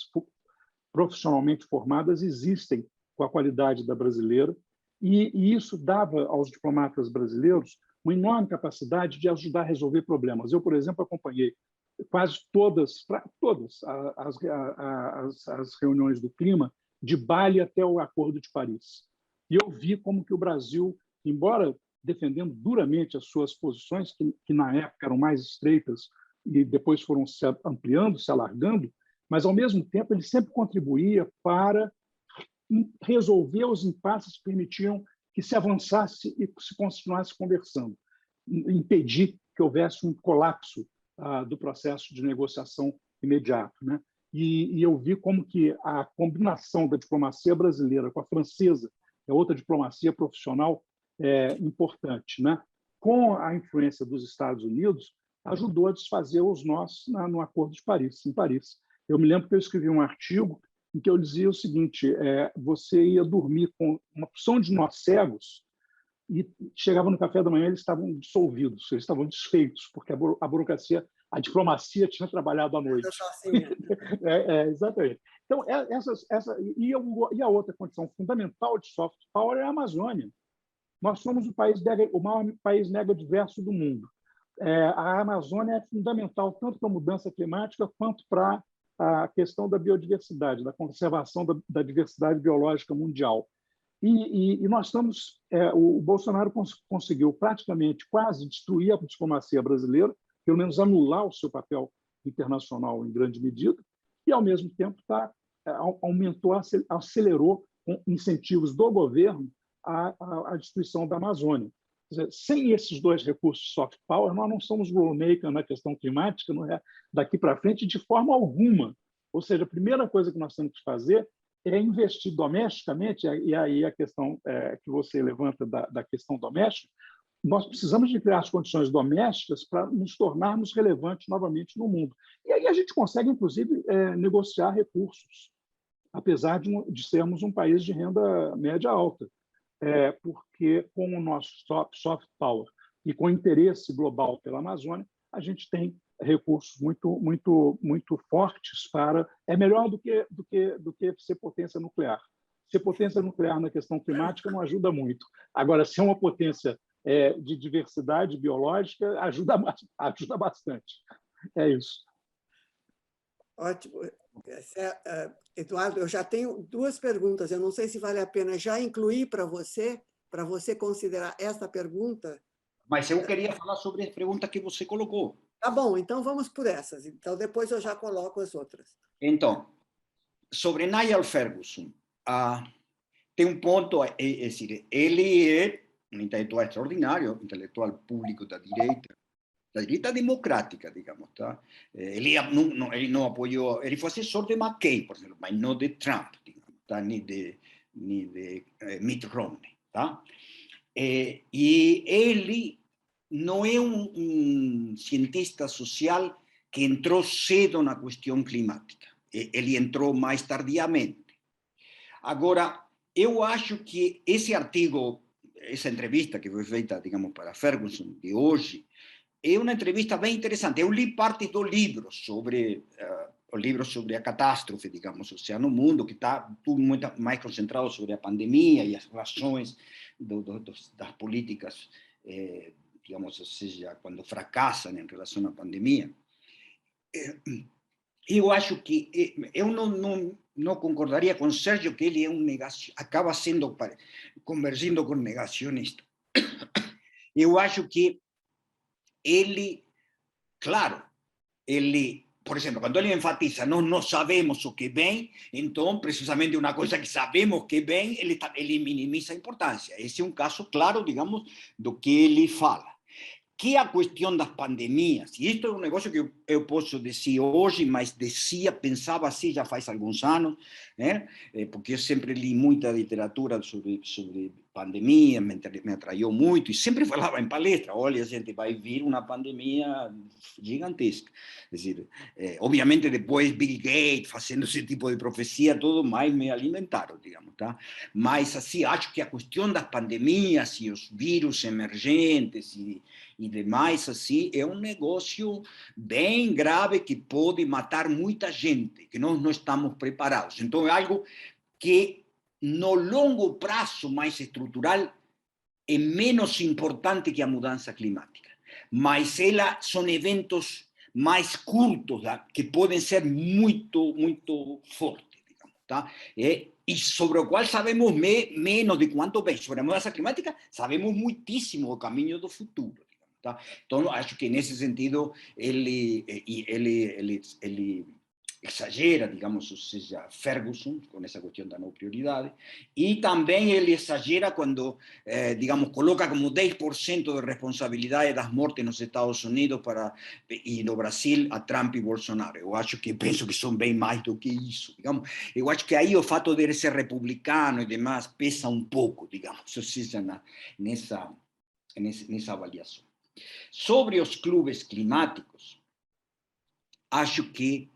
profissionalmente formadas existem com a qualidade da brasileira, e isso dava aos diplomatas brasileiros uma enorme capacidade de ajudar a resolver problemas. Eu, por exemplo, acompanhei quase todas as reuniões do clima, de Bali até o Acordo de Paris. E eu vi como que o Brasil, embora defendendo duramente as suas posições, que na época eram mais estreitas e depois foram se ampliando, se alargando, mas, ao mesmo tempo, ele sempre contribuía para resolver os impasses que permitiam que se avançasse e se continuasse conversando, impedir que houvesse um colapso do processo de negociação imediato, né? E eu vi como que a combinação da diplomacia brasileira com a francesa, que é outra diplomacia profissional importante, né? Com a influência dos Estados Unidos, ajudou a desfazer os nós no Acordo de Paris, em Paris. Eu me lembro que eu escrevi um artigo em que eu dizia o seguinte: você ia dormir com uma opção de nós cegos e chegava no café da manhã, eles estavam dissolvidos, eles estavam desfeitos, porque a burocracia, a diplomacia tinha trabalhado à noite. Exatamente. Então, e a outra condição fundamental de soft power é a Amazônia. Nós somos o maior país negrodiverso do mundo. A Amazônia é fundamental tanto para a mudança climática quanto para a questão da biodiversidade, da conservação da diversidade biológica mundial. E nós estamos... o Bolsonaro conseguiu praticamente quase destruir a diplomacia brasileira, pelo menos anular o seu papel internacional em grande medida, e, ao mesmo tempo, aumentou, acelerou com incentivos do governo a destruição da Amazônia. Quer dizer, sem esses dois recursos soft power, nós não somos rulemaker na questão climática, não é daqui para frente de forma alguma. Ou seja, a primeira coisa que nós temos que fazer é investir domesticamente, e aí a questão que você levanta da questão doméstica, nós precisamos de criar as condições domésticas para nos tornarmos relevantes novamente no mundo. E aí a gente consegue, inclusive, negociar recursos, apesar de sermos um país de renda média alta, porque com o nosso soft power, e com interesse global pela Amazônia, a gente tem recursos muito fortes para... É melhor do que ser potência nuclear. Ser potência nuclear na questão climática não ajuda muito. Agora, ser uma potência de diversidade biológica ajuda bastante. É isso. Ótimo. Eduardo, eu já tenho duas perguntas. Eu não sei se vale a pena já incluir para você considerar esta pergunta. Mas eu queria falar sobre a pergunta que você colocou. Tá bom, então vamos por essas. Então, depois eu já coloco as outras. Então, sobre Niall Ferguson, tem um ponto, é dizer, ele é um intelectual extraordinário, intelectual público da direita democrática, digamos, tá? Ele não apoiou, ele foi assessor de McCain, por exemplo, mas não de Trump, digamos, tá? nem de Mitt Romney, tá? E ele não é um cientista social que entrou cedo na questão climática, ele entrou mais tardiamente. Agora, eu acho que esse artigo, essa entrevista que foi feita, digamos, para Ferguson de hoje, é uma entrevista bem interessante. Eu li parte do livro sobre o livro sobre a catástrofe, digamos, no mundo, que está tudo muito mais concentrado sobre a pandemia e as razões das políticas, digamos, ou seja, quando fracassam em relação à pandemia. Eu acho que eu não concordaria com Sérgio que ele é acaba sendo convergindo com negacionista. Eu acho que ele, claro, por exemplo, quando ele enfatiza não sabemos o que vem, então precisamente uma coisa que sabemos que vem, ele minimiza a importância. Esse é um caso claro, digamos, do que ele fala. Que a questão das pandemias, e isto é um negócio que eu posso dizer hoje, mas pensava assim já faz alguns anos, né? Porque eu sempre li muita literatura sobre pandemia, me atraiu muito, e sempre falava em palestra, olha, a gente vai vir uma pandemia gigantesca. Quer dizer, obviamente depois Bill Gates fazendo esse tipo de profecia, tudo mais me alimentaram, digamos, tá? Mas assim, acho que a questão das pandemias e os vírus emergentes e demais, assim, é um negócio bem grave que pode matar muita gente, que nós não estamos preparados. Então, é algo que, no longo prazo mais estrutural, é menos importante que a mudança climática. Mas são eventos mais curtos, que podem ser muito, muito fortes, digamos, tá? E sobre o qual sabemos menos de quanto vem. Sobre a mudança climática, sabemos muitíssimo o caminho do futuro. Tá? Então, acho que nesse sentido ele exagera, digamos, ou seja, Ferguson, com essa questão da não prioridade, e também ele exagera quando, digamos, coloca como 10% de responsabilidade das mortes nos Estados Unidos e no Brasil a Trump e Bolsonaro. Eu penso que são bem mais do que isso, digamos. Eu acho que aí o fato de ele ser republicano e demais pesa um pouco, digamos, ou seja, nessa avaliação. Sobre os clubes climáticos, acho que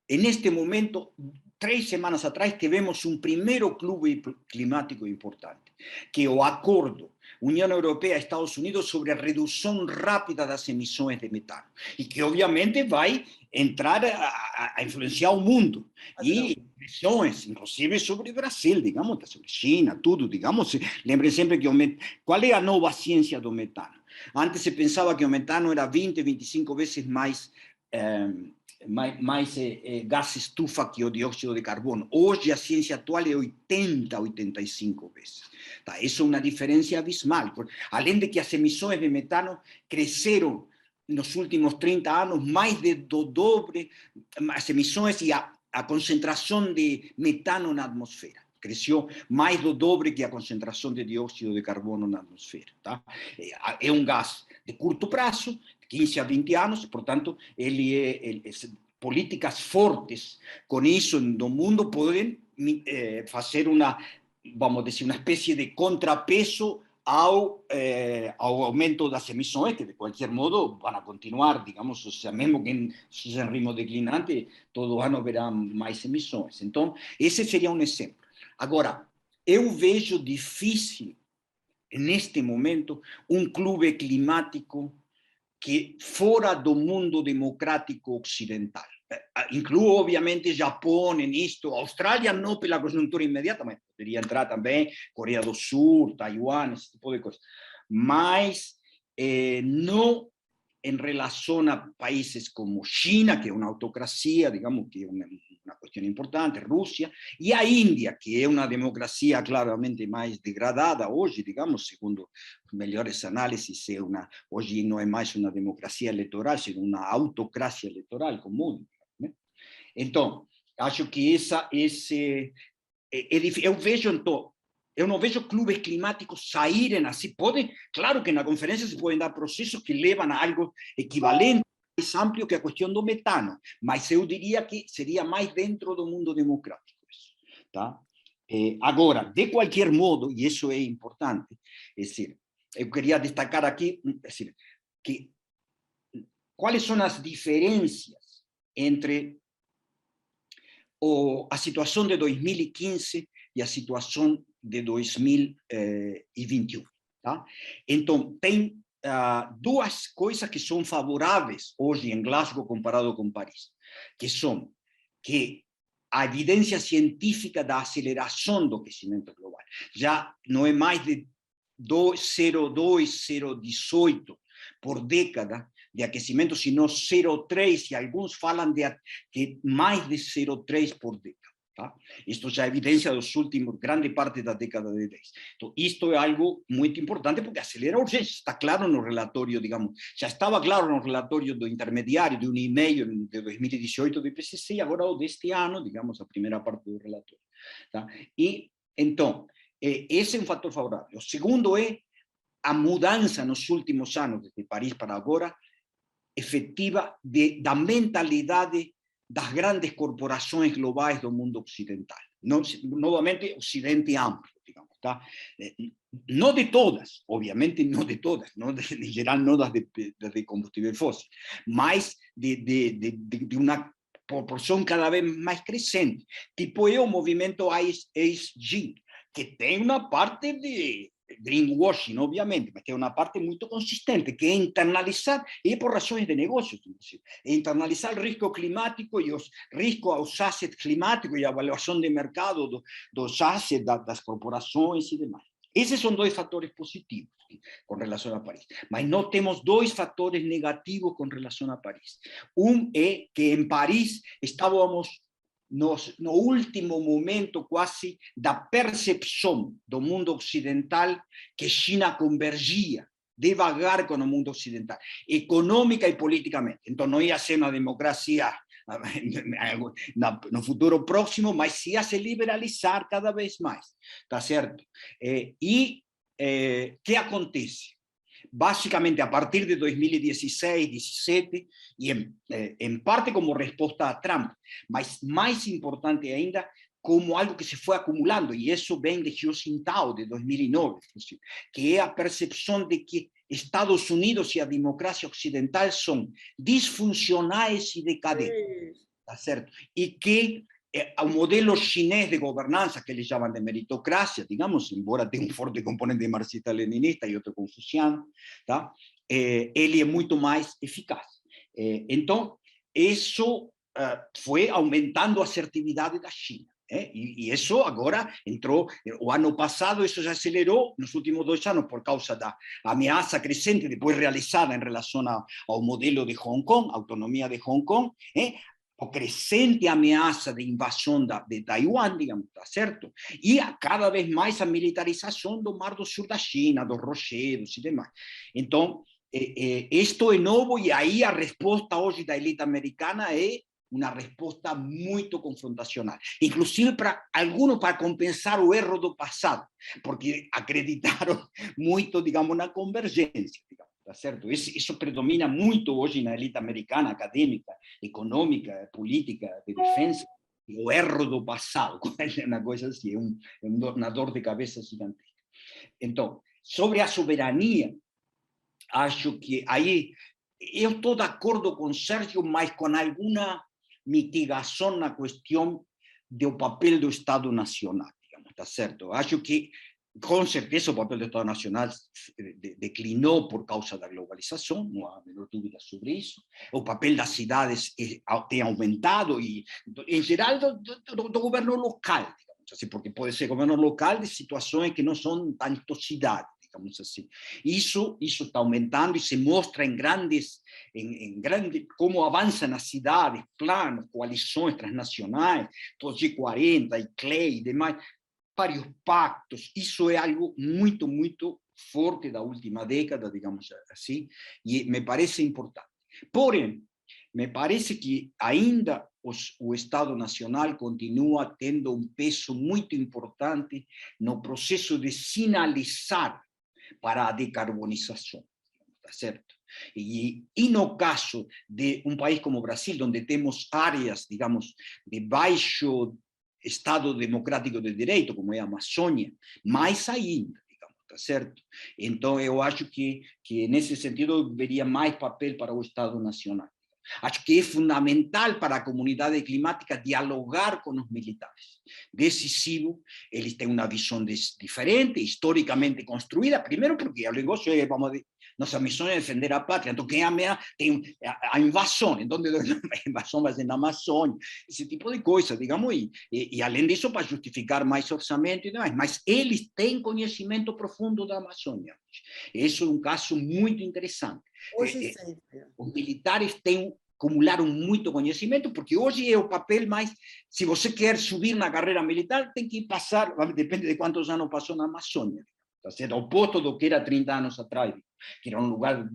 neste momento, 3 semanas atrás, tivemos um primeiro clube climático importante, que é o Acordo União Europeia-Estados Unidos sobre a redução rápida das emissões de metano, e que obviamente vai entrar a influenciar o mundo, e pressões, inclusive sobre o Brasil, digamos, sobre China, tudo, digamos. Lembrem sempre que qual é a nova ciência do metano? Antes se pensava que o metano era 20, 25 vezes mais gás estufa que o dióxido de carbono. Hoje a ciência atual é 80, 85 vezes. Tá? Isso é uma diferença abismal. Além de que as emissões de metano cresceram nos últimos 30 anos mais do doble, as emissões e a concentração de metano na atmosfera. Cresceu mais do doble que a concentração de dióxido de carbono na atmosfera. Tá? É um gás de curto prazo, 15 a 20 anos, portanto, políticas fortes com isso no mundo podem fazer vamos dizer, uma espécie de contrapeso ao aumento das emissões, que de qualquer modo vão continuar, digamos, ou seja, mesmo que seja em ritmo declinante, todo ano haverá mais emissões. Então, esse seria um exemplo. Agora, eu vejo difícil neste momento, clube climático que fora do mundo democrático ocidental. Incluo, obviamente, Japão nisto, Austrália não pela conjuntura imediata, mas poderia entrar também Coreia do Sul, Taiwan, esse tipo de coisa. Mas não em relação a países como China, que é uma autocracia, digamos, que é uma questão importante, Rússia, e a Índia, que é uma democracia claramente mais degradada hoje, digamos, segundo as melhores análises, hoje não é mais uma democracia eleitoral, sino uma autocracia eleitoral comum. Né? Então, acho que eu vejo, então, eu não vejo clubes climáticos saírem assim. Claro que na conferência se podem dar processos que levam a algo equivalente, mais amplo que a questão do metano, mas eu diria que seria mais dentro do mundo democrático. Tá? Agora, de qualquer modo, e isso é importante, é decir, eu queria destacar aqui, é decir, que quais são as diferenças entre a situação de 2015 e a situação de 2021. Tá? Então, tem duas coisas que são favoráveis hoje em Glasgow comparado com Paris, que são que a evidência científica da aceleração do aquecimento global já não é mais de 0,2, 0,18 por década de aquecimento, sino 0,3, e alguns falam de que mais de 0,3 por década. Tá? Isto já é evidência dos últimos, grande parte da década de 10. Então, isto é algo muito importante porque acelera a urgência. Está claro no relatório, digamos, já estava claro no relatório do intermediário de 1,5 de 2018 do IPCC, e agora o deste ano, digamos, a primeira parte do relatório. Tá? E, então, esse é um fator favorável. O segundo é a mudança nos últimos anos, desde Paris para agora, efetiva da mentalidade das grandes corporações globais do mundo ocidental. Novamente, Ocidente amplo, digamos. Tá? Não de todas, obviamente não de todas, não em geral não das de combustível fóssil, mas de uma proporção cada vez mais crescente. Tipo o movimento ESG, que tem uma parte de greenwashing, obviamente, mas tem uma parte muito consistente, que é internalizar, e por razões de negócios, inclusive, é internalizar o risco climático e os riscos aos assets climáticos e a avaliação de mercado dos assets das corporações e demais. Esses são dois fatores positivos com relação a Paris. Mas nós temos dois fatores negativos com relação a Paris. Um é que em Paris estávamos no último momento quase da percepção do mundo ocidental que China convergia devagar com o mundo ocidental, econômica e politicamente. Então não ia ser uma democracia no futuro próximo, mas ia se liberalizar cada vez mais, tá certo? E que acontece? Básicamente a partir de 2016, 2017, e em parte como resposta a Trump, mas mais importante ainda, como algo que se foi acumulando, e isso vem de Hu Jintao, de 2009, que é a percepção de que Estados Unidos e a democracia ocidental são disfuncionais e decadentes, tá certo? E que o modelo chinês de governança, que eles chamam de meritocracia, digamos, embora tenha um forte componente marxista-leninista e outro confuciano, tá? Ele é muito mais eficaz. Então, isso foi aumentando a assertividade da China. E isso agora entrou, o ano passado isso já acelerou, nos últimos 2 anos, por causa da ameaça crescente, depois realizada em relação ao modelo de Hong Kong, a autonomia de Hong Kong, a crescente ameaça de invasão de Taiwan, digamos, tá certo? E cada vez mais a militarização do Mar do Sul da China, dos rochedos e demais. Então, isto é novo, e aí a resposta hoje da elite americana é uma resposta muito confrontacional, inclusive para alguns para compensar o erro do passado, porque acreditaram muito, digamos, na convergência, digamos, tá certo? Isso predomina muito hoje na elite americana, acadêmica, econômica, política, de defesa, o erro do passado, uma coisa assim, uma dor de cabeça gigantesca. Então, sobre a soberania, acho que aí eu estou de acordo com Sérgio, mas com alguma mitigação na questão do papel do Estado Nacional, digamos, tá certo? Acho que Com certeza o papel do Estado Nacional declinou por causa da globalização, não há a menor dúvida sobre isso. O papel das cidades tem aumentado, e, em geral, do governo local, digamos assim, porque pode ser governo local de situações que não são tanto cidades, digamos assim. Isso está aumentando e se mostra em grandes, como avança nas cidades, planos, coalições transnacionais, todos G40, ICLEI e demais, vários pactos. Isso é algo muito, muito forte da última década, digamos assim, e me parece importante. Porém, me parece que ainda o Estado Nacional continua tendo um peso muito importante no processo de sinalizar para a decarbonização, tá certo? E no caso de um país como o Brasil, onde temos áreas, digamos, de baixo Estado democrático de direito, como é a Amazônia, mais ainda, digamos, tá certo? Então, eu acho que nesse sentido, eu veria mais papel para o Estado Nacional. Acho que é fundamental para a comunidade climática dialogar com os militares. Decisivo, eles têm uma visão diferente, historicamente construída, primeiro porque o negócio é, vamos dizer, nossa missão é defender a pátria, então quem ameaça tem a invasão, então a invasão vai ser na Amazônia, esse tipo de coisa, digamos, e além disso, para justificar mais orçamento e demais, mas eles têm conhecimento profundo da Amazônia. Isso é um caso muito interessante. Hoje sempre. Os militares acumularam muito conhecimento, porque hoje é o papel mais, se você quer subir na carreira militar, tem que passar, depende de quantos anos passou na Amazônia, tá certo? Oposto do que era 30 anos atrás, que era um lugar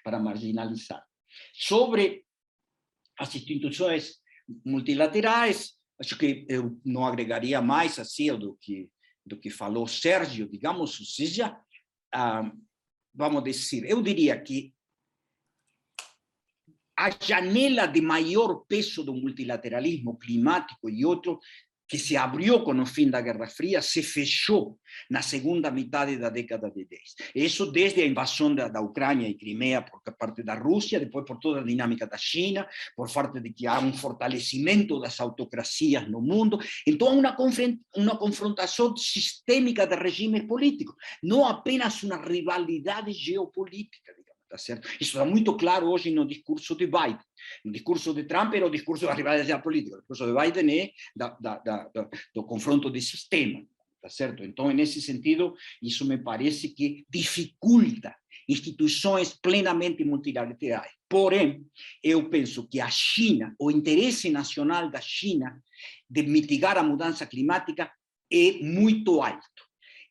para marginalizar. Sobre as instituições multilaterais, acho que eu não agregaria mais assim do que falou Sérgio, digamos, ou seja, vamos dizer, eu diria que a janela de maior peso do multilateralismo climático e outro, que se abriu com o fim da Guerra Fria, se fechou na segunda metade da década de 10. Isso desde a invasão da Ucrânia e Crimeia por parte da Rússia, depois por toda a dinâmica da China, por parte de que há um fortalecimento das autocracias no mundo. Então, há uma confrontação sistêmica de regimes políticos, não apenas uma rivalidade geopolítica. Tá certo? Isso está muito claro hoje no discurso de Biden. No discurso de Trump era o discurso da rivalidade política. O discurso de Biden é do confronto de sistema. Tá certo? Então, nesse sentido, isso me parece que dificulta instituições plenamente multilaterais. Porém, eu penso que a China, o interesse nacional da China de mitigar a mudança climática é muito alto.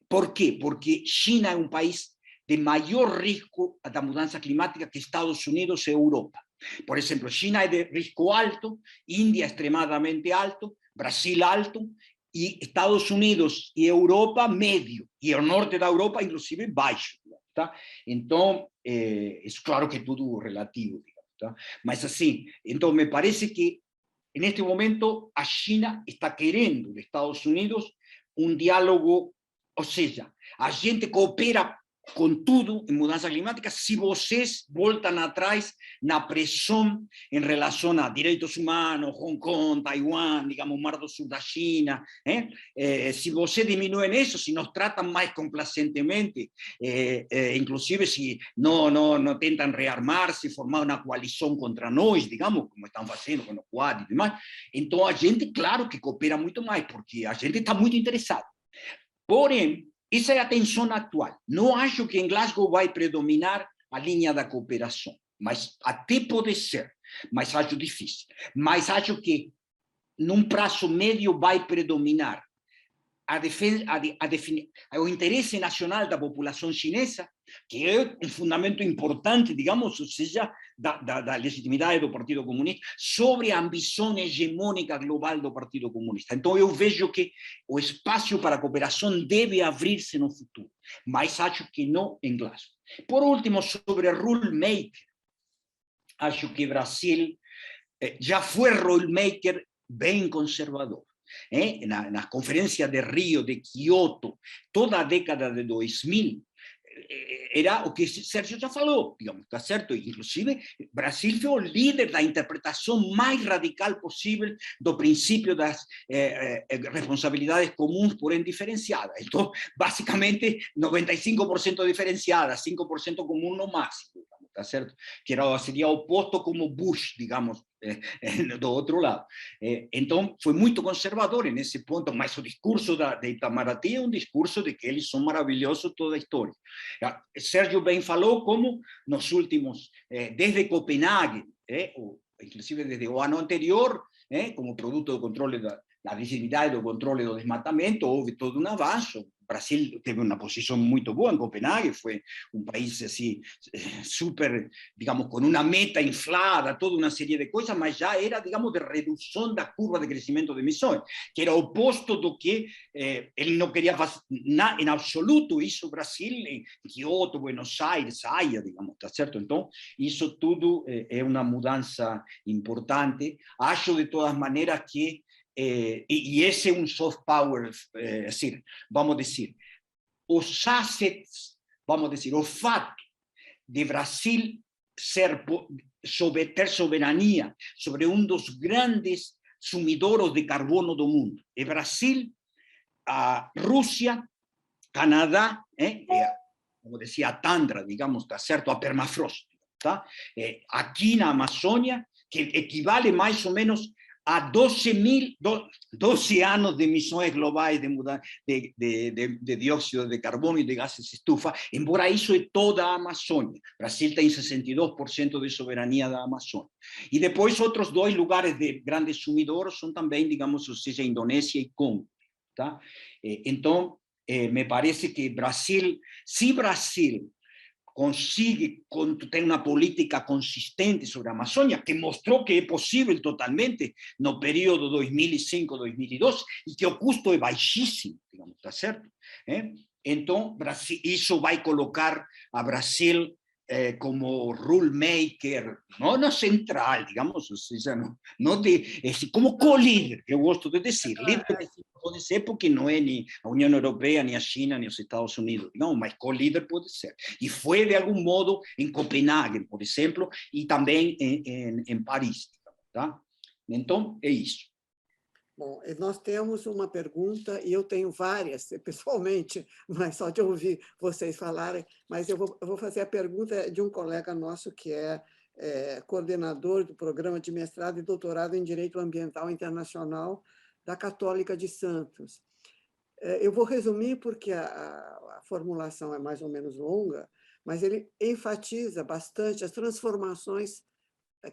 Por quê? Porque China é um país de maior risco da mudança climática que Estados Unidos e Europa. Por exemplo, China é de risco alto, Índia extremadamente alto, Brasil alto, e Estados Unidos e Europa médio, e o norte da Europa inclusive baixo. Tá? Então, é claro que é tudo relativo, digamos, tá? Mas assim, então me parece que neste momento a China está querendo de Estados Unidos um diálogo, ou seja, a gente coopera com tudo em mudança climática se vocês voltam atrás na pressão em relação a direitos humanos, Hong Kong, Taiwan, digamos, Mar do Sul da China, se vocês diminuem isso, se nos tratam mais complacentemente, inclusive se não tentam rearmar-se, formar uma coalição contra nós, digamos, como estão fazendo com o Quad e demais, então a gente, claro que coopera muito mais, porque a gente está muito interessado. Porém, essa é a tensão atual. Não acho que em Glasgow vai predominar a linha da cooperação, mas até pode ser, mas acho difícil. Mas acho que, num prazo médio, vai predominar o interesse nacional da população chinesa, que é um fundamento importante, digamos, ou seja, da legitimidade do Partido Comunista, sobre a ambição hegemônica global do Partido Comunista. Então, eu vejo que o espaço para a cooperação deve abrir-se no futuro, mas acho que não em Glasgow. Por último, sobre rule-maker, acho que Brasil já foi rule-maker bem conservador. Na conferência de Rio, de Kyoto, toda a década de 2000, era o que Sérgio já falou, digamos, tá certo? Inclusive, Brasil foi o líder da interpretação mais radical possível do princípio das responsabilidades comuns, porém diferenciadas. Então, basicamente, 95% diferenciadas, 5% comum no máximo, tá certo? Que era, seria oposto como Bush, digamos, do outro lado. Então, foi muito conservador nesse ponto, mas o discurso de Itamaraty é um discurso de que eles são maravilhosos toda a história. Sérgio bem falou como nos últimos, desde Copenhague, inclusive desde o ano anterior, como produto do controle da visibilidade, do controle do desmatamento, houve todo um avanço. O Brasil teve uma posição muito boa em Copenhague, foi um país assim, super, digamos, com uma meta inflada, toda uma série de coisas, mas já era, digamos, de redução da curva de crescimento de emissões, que era oposto do que ele não queria fazer em absoluto isso, Brasil, em Kyoto, Buenos Aires, Haia, digamos, tá certo? Então, isso tudo é uma mudança importante. Acho, de todas maneiras, que e esse é um soft power, assim, vamos dizer, os assets, vamos dizer, o fato de Brasil ter soberania sobre um dos grandes sumidores de carbono do mundo. É Brasil, a Rússia, Canadá, como dizia a Tundra, digamos, tá certo, a permafrost, tá? Aqui na Amazônia, que equivale mais ou menos a 12 anos de emissões globais de dióxido de carbono e de gases de estufa, embora isso é toda a Amazônia. Brasil tem 62% de soberania da Amazônia. E depois outros dois lugares de grandes sumidores são também, digamos, ou seja, Indonésia e Congo. Tá? Então, me parece que Brasil, se Brasil consigue ter uma política consistente sobre a Amazônia, que mostrou que é possível totalmente no período 2005-2012, e que o custo é baixíssimo, digamos, tá certo? Então, isso vai colocar a Brasil como rule maker, não no central, digamos, ou seja, como co-líder, que eu gosto de dizer. Líder pode ser porque não é nem a União Europeia, nem a China, nem os Estados Unidos, não, mas co-líder pode ser. E foi, de algum modo, em Copenhague, por exemplo, e também em Paris. Tá? Então, é isso. Bom, nós temos uma pergunta, e eu tenho várias, pessoalmente, mas só de ouvir vocês falarem, mas eu vou fazer a pergunta de um colega nosso que é coordenador do programa de mestrado e doutorado em Direito Ambiental Internacional da Católica de Santos. Eu vou resumir porque a formulação é mais ou menos longa, mas ele enfatiza bastante as transformações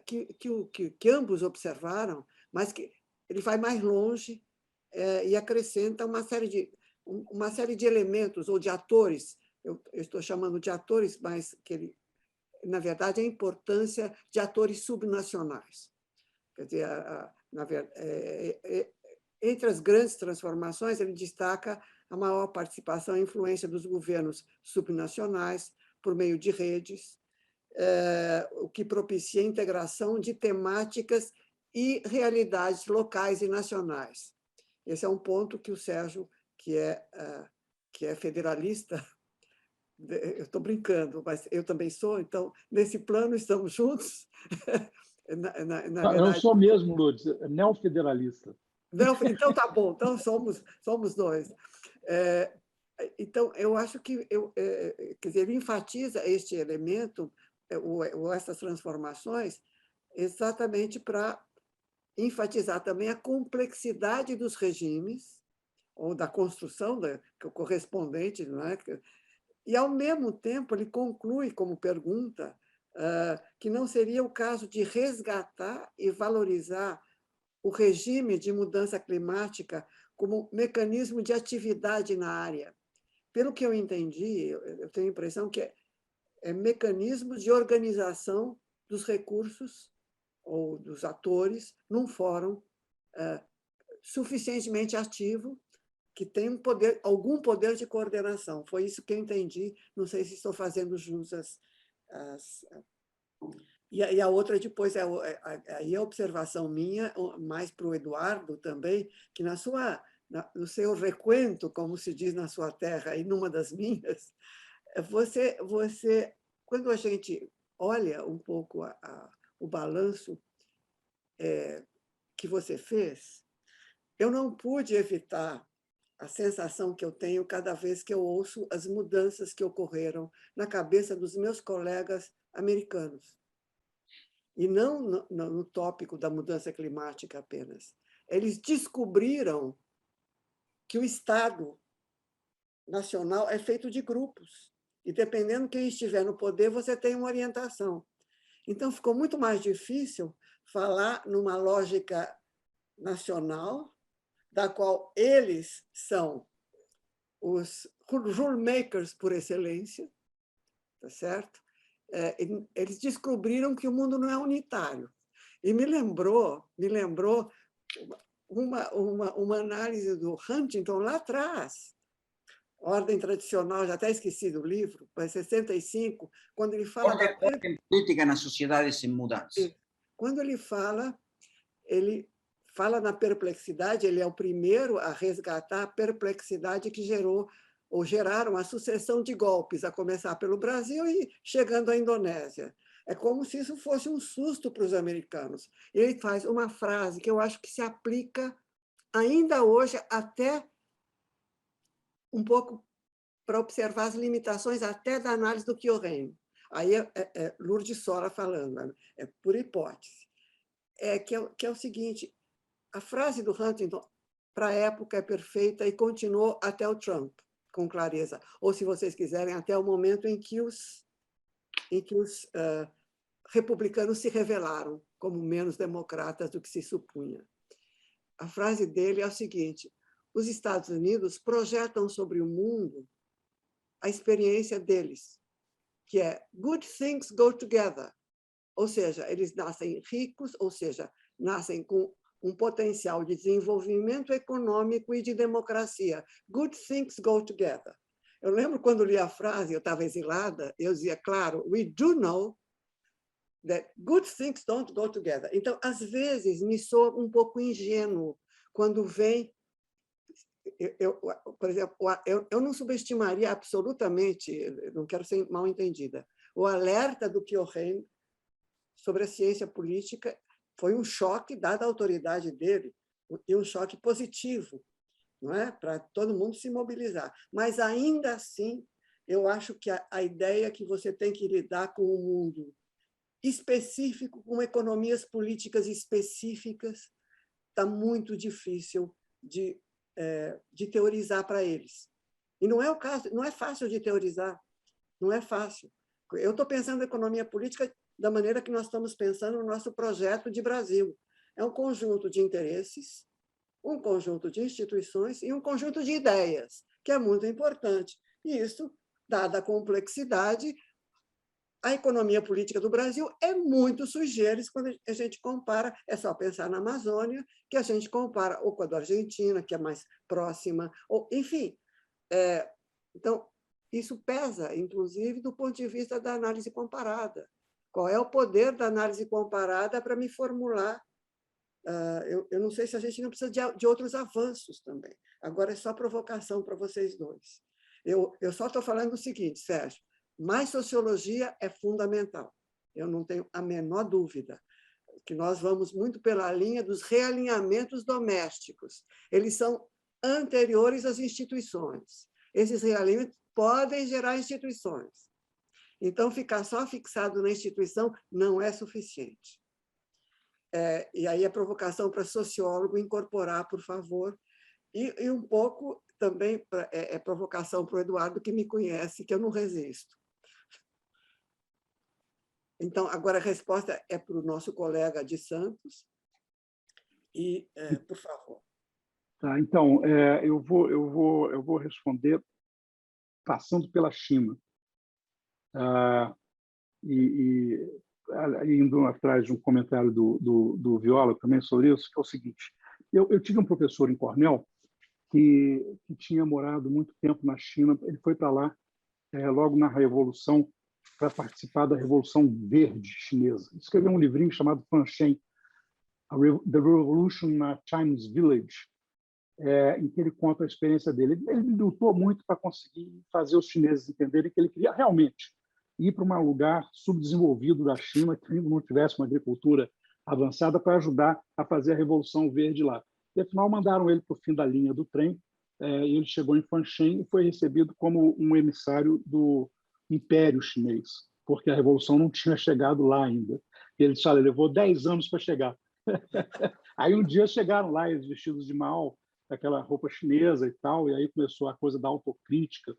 que ambos observaram, mas que ele vai mais longe e acrescenta uma série de elementos ou de atores, eu estou chamando de atores, mas que ele, na verdade, a importância de atores subnacionais. Quer dizer, entre as grandes transformações, ele destaca a maior participação e influência dos governos subnacionais por meio de redes, o que propicia a integração de temáticas e realidades locais e nacionais. Esse é um ponto que o Sérgio, que é federalista, eu estou brincando, mas eu também sou, então, nesse plano estamos juntos. Na verdade, eu sou mesmo, Lourdes, neofederalista. Então, tá bom, então somos dois. Então, eu acho que quer dizer, ele enfatiza este elemento, ou essas transformações, exatamente para enfatizar também a complexidade dos regimes, ou da construção correspondente, não é? E, ao mesmo tempo, ele conclui como pergunta que não seria o caso de resgatar e valorizar o regime de mudança climática como mecanismo de atividade na área. Pelo que eu entendi, eu tenho a impressão que é mecanismo de organização dos recursos ou dos atores num fórum suficientemente ativo que tem algum poder de coordenação. Foi isso que eu entendi. Não sei se estou fazendo jus E a outra depois aí a observação minha, mais para o Eduardo também, que no seu recuento, como se diz na sua terra, e numa das minhas, Quando a gente olha um pouco o balanço que você fez, eu não pude evitar a sensação que eu tenho cada vez que eu ouço as mudanças que ocorreram na cabeça dos meus colegas americanos. E não no tópico da mudança climática apenas. Eles descobriram que o Estado nacional é feito de grupos. E, dependendo de quem estiver no poder, você tem uma orientação. Então, ficou muito mais difícil falar numa lógica nacional, da qual eles são os rulemakers por excelência, tá certo? Eles descobriram que o mundo não é unitário. E me lembrou uma análise do Huntington lá atrás, Ordem Tradicional, já até esqueci do livro, mas 65, quando ele fala Ordem política nas sociedades em mudança. Quando ele fala na perplexidade, ele é o primeiro a resgatar a perplexidade que geraram a sucessão de golpes, a começar pelo Brasil e chegando à Indonésia. É como se isso fosse um susto para os americanos. Ele faz uma frase que eu acho que se aplica ainda hoje, até um pouco para observar as limitações até da análise do Kyoren. Aí é Lourdes Sora falando, é por hipótese. Que é o seguinte, a frase do Huntington, para a época, é perfeita e continuou até o Trump, com clareza. Ou, se vocês quiserem, até o momento em que os republicanos se revelaram como menos democratas do que se supunha. A frase dele é o seguinte: os Estados Unidos projetam sobre o mundo a experiência deles, que é good things go together. Ou seja, eles nascem ricos, ou seja, nascem com um potencial de desenvolvimento econômico e de democracia. Good things go together. Eu lembro quando li a frase, eu estava exilada, eu dizia, claro, we do know that good things don't go together. Então, às vezes, me soa um pouco ingênuo quando vem... por exemplo, eu não subestimaria absolutamente, não quero ser mal entendida, o alerta do Kyoren sobre a ciência política foi um choque, dada a autoridade dele, e um choque positivo, não é? Para todo mundo se mobilizar. Mas, ainda assim, eu acho que a ideia é que você tem que lidar com um mundo específico, com economias políticas específicas, está muito difícil de teorizar para eles. E não é o caso, não é fácil de teorizar, não é fácil. Eu estou pensando na economia política da maneira que nós estamos pensando no nosso projeto de Brasil. É um conjunto de interesses, um conjunto de instituições e um conjunto de ideias, que é muito importante. E isso, dada a complexidade, a economia política do Brasil é muito sui generis quando a gente compara, é só pensar na Amazônia, que a gente compara ou com a da Argentina, que é mais próxima, ou, enfim. Então, isso pesa, inclusive, do ponto de vista da análise comparada. Qual é o poder da análise comparada para me formular? Eu não sei se a gente não precisa de outros avanços também. Agora é só provocação para vocês dois. Eu só estou falando o seguinte, Sérgio, mais sociologia é fundamental. Eu não tenho a menor dúvida que nós vamos muito pela linha dos realinhamentos domésticos. Eles são anteriores às instituições. Esses realinhamentos podem gerar instituições. Então, ficar só fixado na instituição não é suficiente. E aí a provocação para sociólogo incorporar, por favor, e um pouco também provocação para o Eduardo, que me conhece, que eu não resisto. Então, agora a resposta é para o nosso colega de Santos. E, por favor. Tá, então, eu vou responder passando pela China. Indo atrás de um comentário do Viola também sobre isso, que é o seguinte: eu tive um professor em Cornell que tinha morado muito tempo na China. Ele foi para lá logo na Revolução, para participar da Revolução Verde chinesa. Escreveu um livrinho chamado Fan Shen, The Revolution na Chinese Village. em que ele conta a experiência dele. Ele lutou muito para conseguir fazer os chineses entenderem que ele queria realmente ir para um lugar subdesenvolvido da China, que não tivesse uma agricultura avançada, para ajudar a fazer a Revolução Verde lá. E, afinal, mandaram ele para o fim da linha do trem, e ele chegou em Fanshen e foi recebido como um emissário do Império Chinês, porque a Revolução não tinha chegado lá ainda. E ele disse, olha, levou 10 anos para chegar. Aí um dia chegaram lá, eles vestidos de Mao, aquela roupa chinesa e tal, e aí começou a coisa da autocrítica.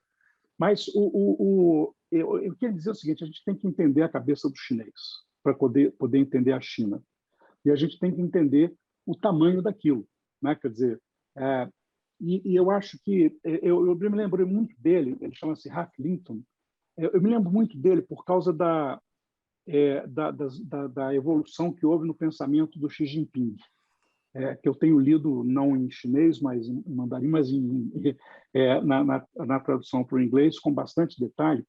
Mas eu quero dizer o seguinte, a gente tem que entender a cabeça do chinês para poder entender a China. E a gente tem que entender o tamanho daquilo, né? Quer dizer, e eu acho que eu me lembrei muito dele, ele chama-se Ralph Linton, eu me lembro muito dele por causa da evolução que houve no pensamento do Xi Jinping, que eu tenho lido não em chinês, mas em mandarim, mas na tradução para o inglês com bastante detalhe,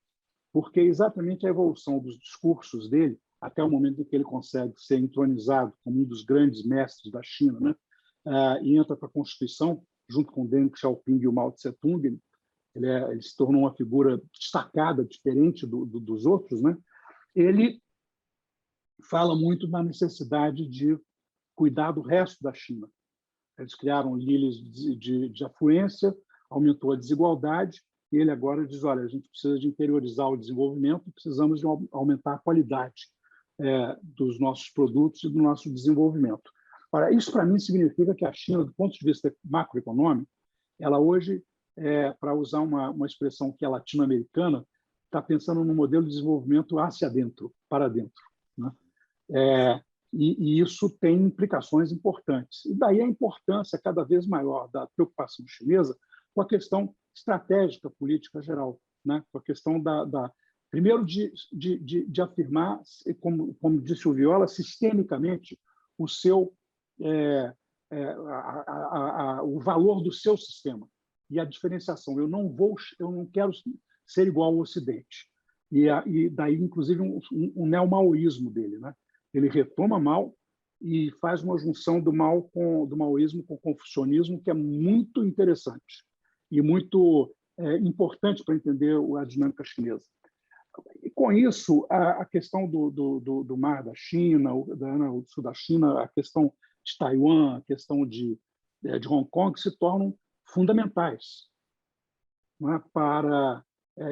porque exatamente a evolução dos discursos dele, até o momento em que ele consegue ser entronizado como um dos grandes mestres da China, né? E entra para a Constituição, junto com Deng Xiaoping e o Mao Tse-tung, ele se tornou uma figura destacada, diferente dos outros, né? Ele fala muito da necessidade de cuidar do resto da China. Eles criaram ilhas de afluência, aumentou a desigualdade, e ele agora diz, olha, a gente precisa de interiorizar o desenvolvimento, precisamos de aumentar a qualidade dos nossos produtos e do nosso desenvolvimento. Ora, isso, para mim, significa que a China, do ponto de vista macroeconômico, ela hoje, para usar uma expressão que é latino-americana, está pensando no modelo de desenvolvimento hacia dentro, para dentro, né? E isso tem implicações importantes. E daí a importância cada vez maior da preocupação chinesa com a questão estratégica política geral, né? Com a questão primeiro, de afirmar, como disse o Viola, sistemicamente o o valor do seu sistema e a diferenciação. Eu não quero ser igual ao Ocidente. E daí, inclusive, um neomaoísmo dele, né? Ele retoma Mao e faz uma junção do maoísmo com o confucionismo que é muito interessante e muito importante para entender a dinâmica chinesa. E, com isso, a questão do mar da China, do sul da China, a questão de Taiwan, a questão de Hong Kong se tornam fundamentais, né, para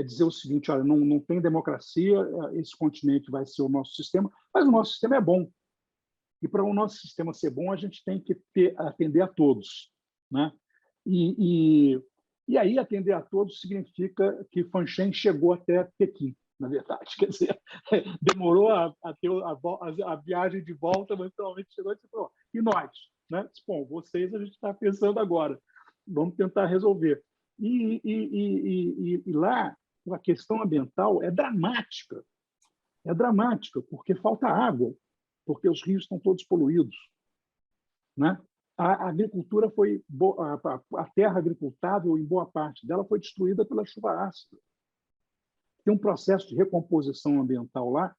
dizer o seguinte, olha, não tem democracia, esse continente vai ser o nosso sistema, mas o nosso sistema é bom. E para o nosso sistema ser bom, a gente tem que atender a todos, né? E aí atender a todos significa que Fanshen chegou até Pequim, na verdade. Quer dizer, demorou a ter a viagem de volta, mas finalmente chegou e disse, pô, e nós? Né? Bom, vocês a gente está pensando agora, vamos tentar resolver. E lá, a questão ambiental é dramática, porque falta água, porque os rios estão todos poluídos, né? A agricultura a terra agricultável, em boa parte dela, foi destruída pela chuva ácida. Tem um processo de recomposição ambiental lá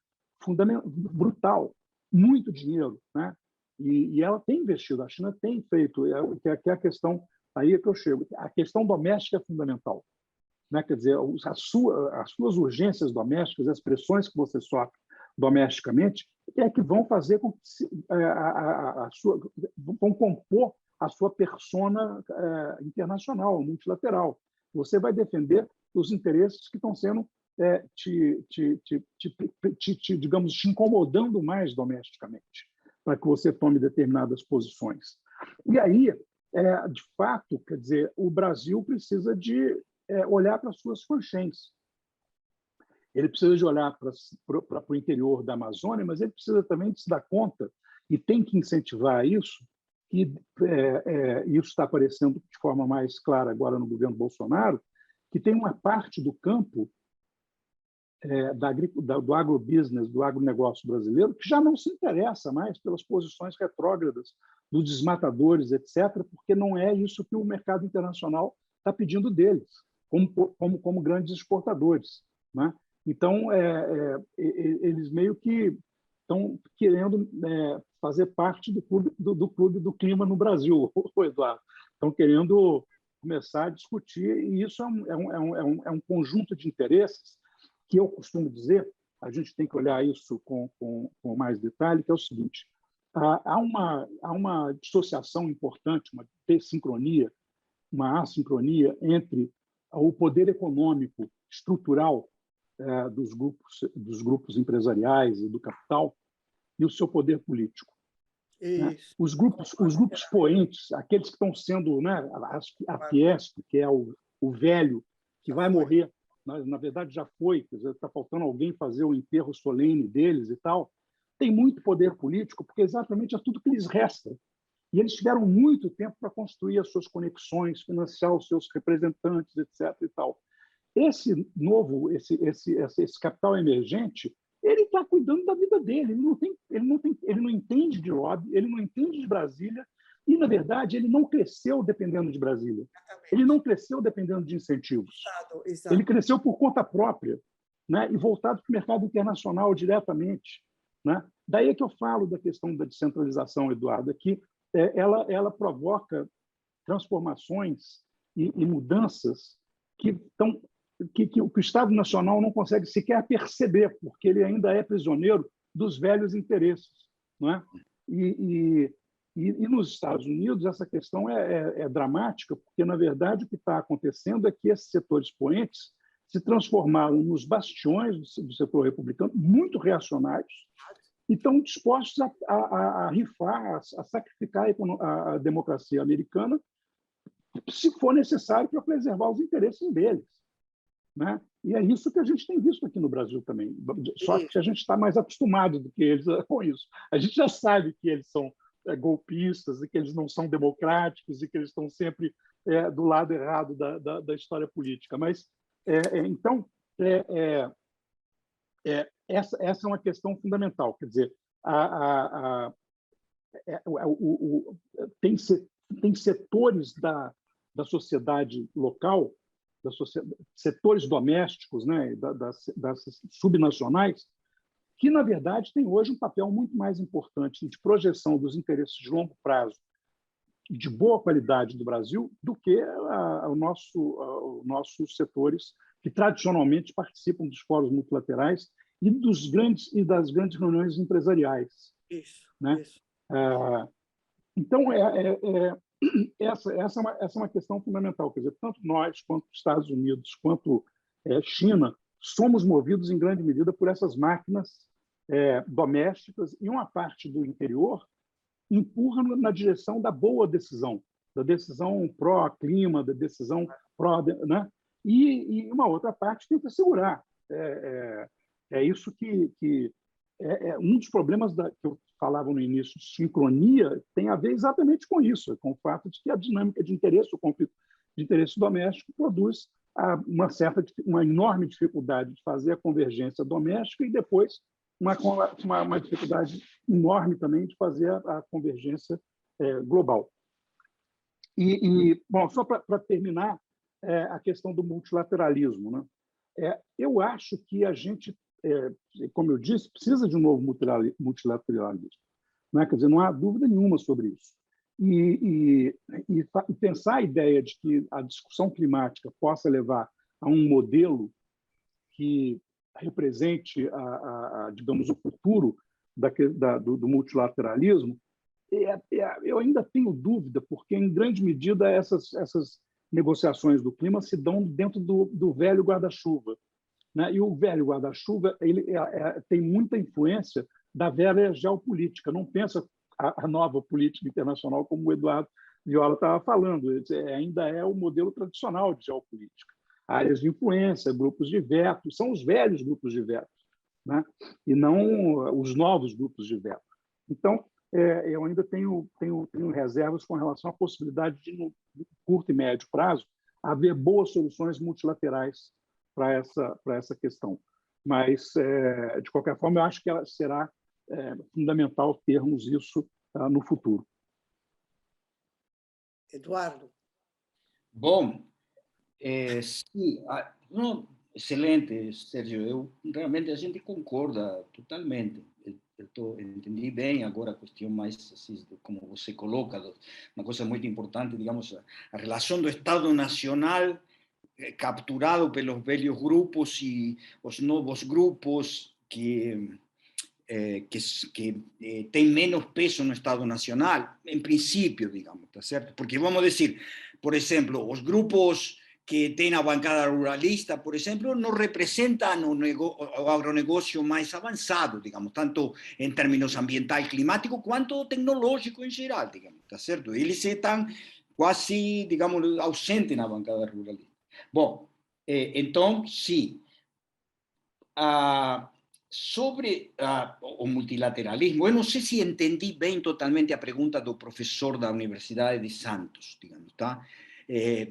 brutal, muito dinheiro, né? E ela tem investido, a China tem feito, que é a questão, aí é que eu chego, a questão doméstica é fundamental, né? Quer dizer, as suas urgências domésticas, as pressões que você sofre domesticamente, é que vão fazer com que vão compor a sua persona internacional, multilateral. Você vai defender os interesses que estão sendo digamos, te incomodando mais domesticamente, para que você tome determinadas posições. E aí, de fato, quer dizer, o Brasil precisa de olhar para as suas Fanchens. Ele precisa de olhar para o interior da Amazônia, mas ele precisa também de se dar conta, e tem que incentivar isso, e isso está aparecendo de forma mais clara agora no governo Bolsonaro, que tem uma parte do campo do agrobusiness, do agronegócio brasileiro, que já não se interessa mais pelas posições retrógradas dos desmatadores, etc., porque não é isso que o mercado internacional está pedindo deles, como grandes exportadores, né? Então, eles meio que estão querendo fazer parte do Clube do Clima no Brasil, Eduardo. Estão querendo começar a discutir, e isso é um conjunto de interesses que eu costumo dizer, a gente tem que olhar isso com mais detalhe, que é o seguinte: há uma dissociação importante, uma dessincronia, uma assincronia entre o poder econômico estrutural dos grupos empresariais e do capital e o seu poder político. Né? Os grupos poentes, aqueles que estão sendo, né, a Fiesp, que é o velho que vai morrer, na verdade já foi, está faltando alguém fazer o enterro solene deles e tal, tem muito poder político, porque exatamente é tudo que lhes resta. E eles tiveram muito tempo para construir as suas conexões, financiar os seus representantes, etc. E tal. Esse capital emergente, ele está cuidando da vida dele. Ele não entende de lobby, ele não entende de Brasília e, na verdade, ele não cresceu dependendo de Brasília. Ele não cresceu dependendo de incentivos. Exato. Ele cresceu por conta própria, né? E voltado para o mercado internacional diretamente. Né? Daí é que eu falo da questão da descentralização, Eduardo, que ela provoca transformações e mudanças que o Estado Nacional não consegue sequer perceber, porque ele ainda é prisioneiro dos velhos interesses. Não é? E nos Estados Unidos, essa questão é dramática, porque, na verdade, o que está acontecendo é que esses setores expoentes se transformaram nos bastiões do setor republicano, muito reacionários, e estão dispostos a rifar, a sacrificar a democracia americana, se for necessário, para preservar os interesses deles. Né? E é isso que a gente tem visto aqui no Brasil também. Só que a gente está mais acostumado do que eles com isso. A gente já sabe que eles são golpistas e que eles não são democráticos e que eles estão sempre do lado errado da história política. Mas, então, essa é uma questão fundamental. Quer dizer, tem setores da sociedade local, setores domésticos, né, das subnacionais, que, na verdade, têm hoje um papel muito mais importante de projeção dos interesses de longo prazo de boa qualidade do Brasil do que os nossos setores que tradicionalmente participam dos fóruns multilaterais e das grandes reuniões empresariais. Isso, né? isso. Então, essa é uma questão fundamental. Quer dizer, tanto nós, quanto os Estados Unidos, quanto China, somos movidos em grande medida por essas máquinas domésticas, e uma parte do interior empurra na direção da boa decisão, da decisão pró-clima, da decisão pró... Né? E uma outra parte tenta segurar. Isso que um dos problemas que eu falava no início, de sincronia, tem a ver exatamente com isso, com o fato de que a dinâmica de interesse, o conflito de interesse doméstico, produz uma enorme dificuldade de fazer a convergência doméstica e depois uma dificuldade enorme também de fazer a convergência global. Bom, só para terminar, a questão do multilateralismo. Né? Eu acho que a gente, como eu disse, precisa de um novo multilateralismo. Né? Quer dizer, não há dúvida nenhuma sobre isso. E pensar a ideia de que a discussão climática possa levar a um modelo que represente, digamos, o futuro do multilateralismo, eu ainda tenho dúvida, porque, em grande medida, essas negociações do clima se dão dentro do velho guarda-chuva. Né? E o velho guarda-chuva tem muita influência da velha geopolítica. Não pensa a nova política internacional como o Eduardo Viola estava falando. Ainda é o modelo tradicional de geopolítica. Áreas de influência, grupos de veto, são os velhos grupos de veto, né? E não os novos grupos de veto. Então, eu ainda tenho reservas com relação à possibilidade de, no curto e médio prazo, haver boas soluções multilaterais para essa questão. Mas, de qualquer forma, eu acho que será fundamental termos isso no futuro. Eduardo. Bom, sim, excelente, Sérgio. Realmente a gente concorda totalmente. entendi bem agora a questão mais, assim, como você coloca, uma coisa muito importante, digamos, a relação do Estado Nacional capturado pelos velhos grupos e os novos grupos que tem menos peso no Estado Nacional, em princípio, digamos, tá certo? Porque vamos dizer, por exemplo, os grupos que têm a bancada ruralista, por exemplo, não representam o agronegócio mais avançado, digamos, tanto em termos ambiental e climático, quanto tecnológico em geral, digamos, tá certo? Eles estão quase, digamos, ausentes na bancada ruralista. Bom, então, sim, sobre o multilateralismo, eu não sei se entendi bem totalmente a pergunta do professor da Universidade de Santos, digamos, tá?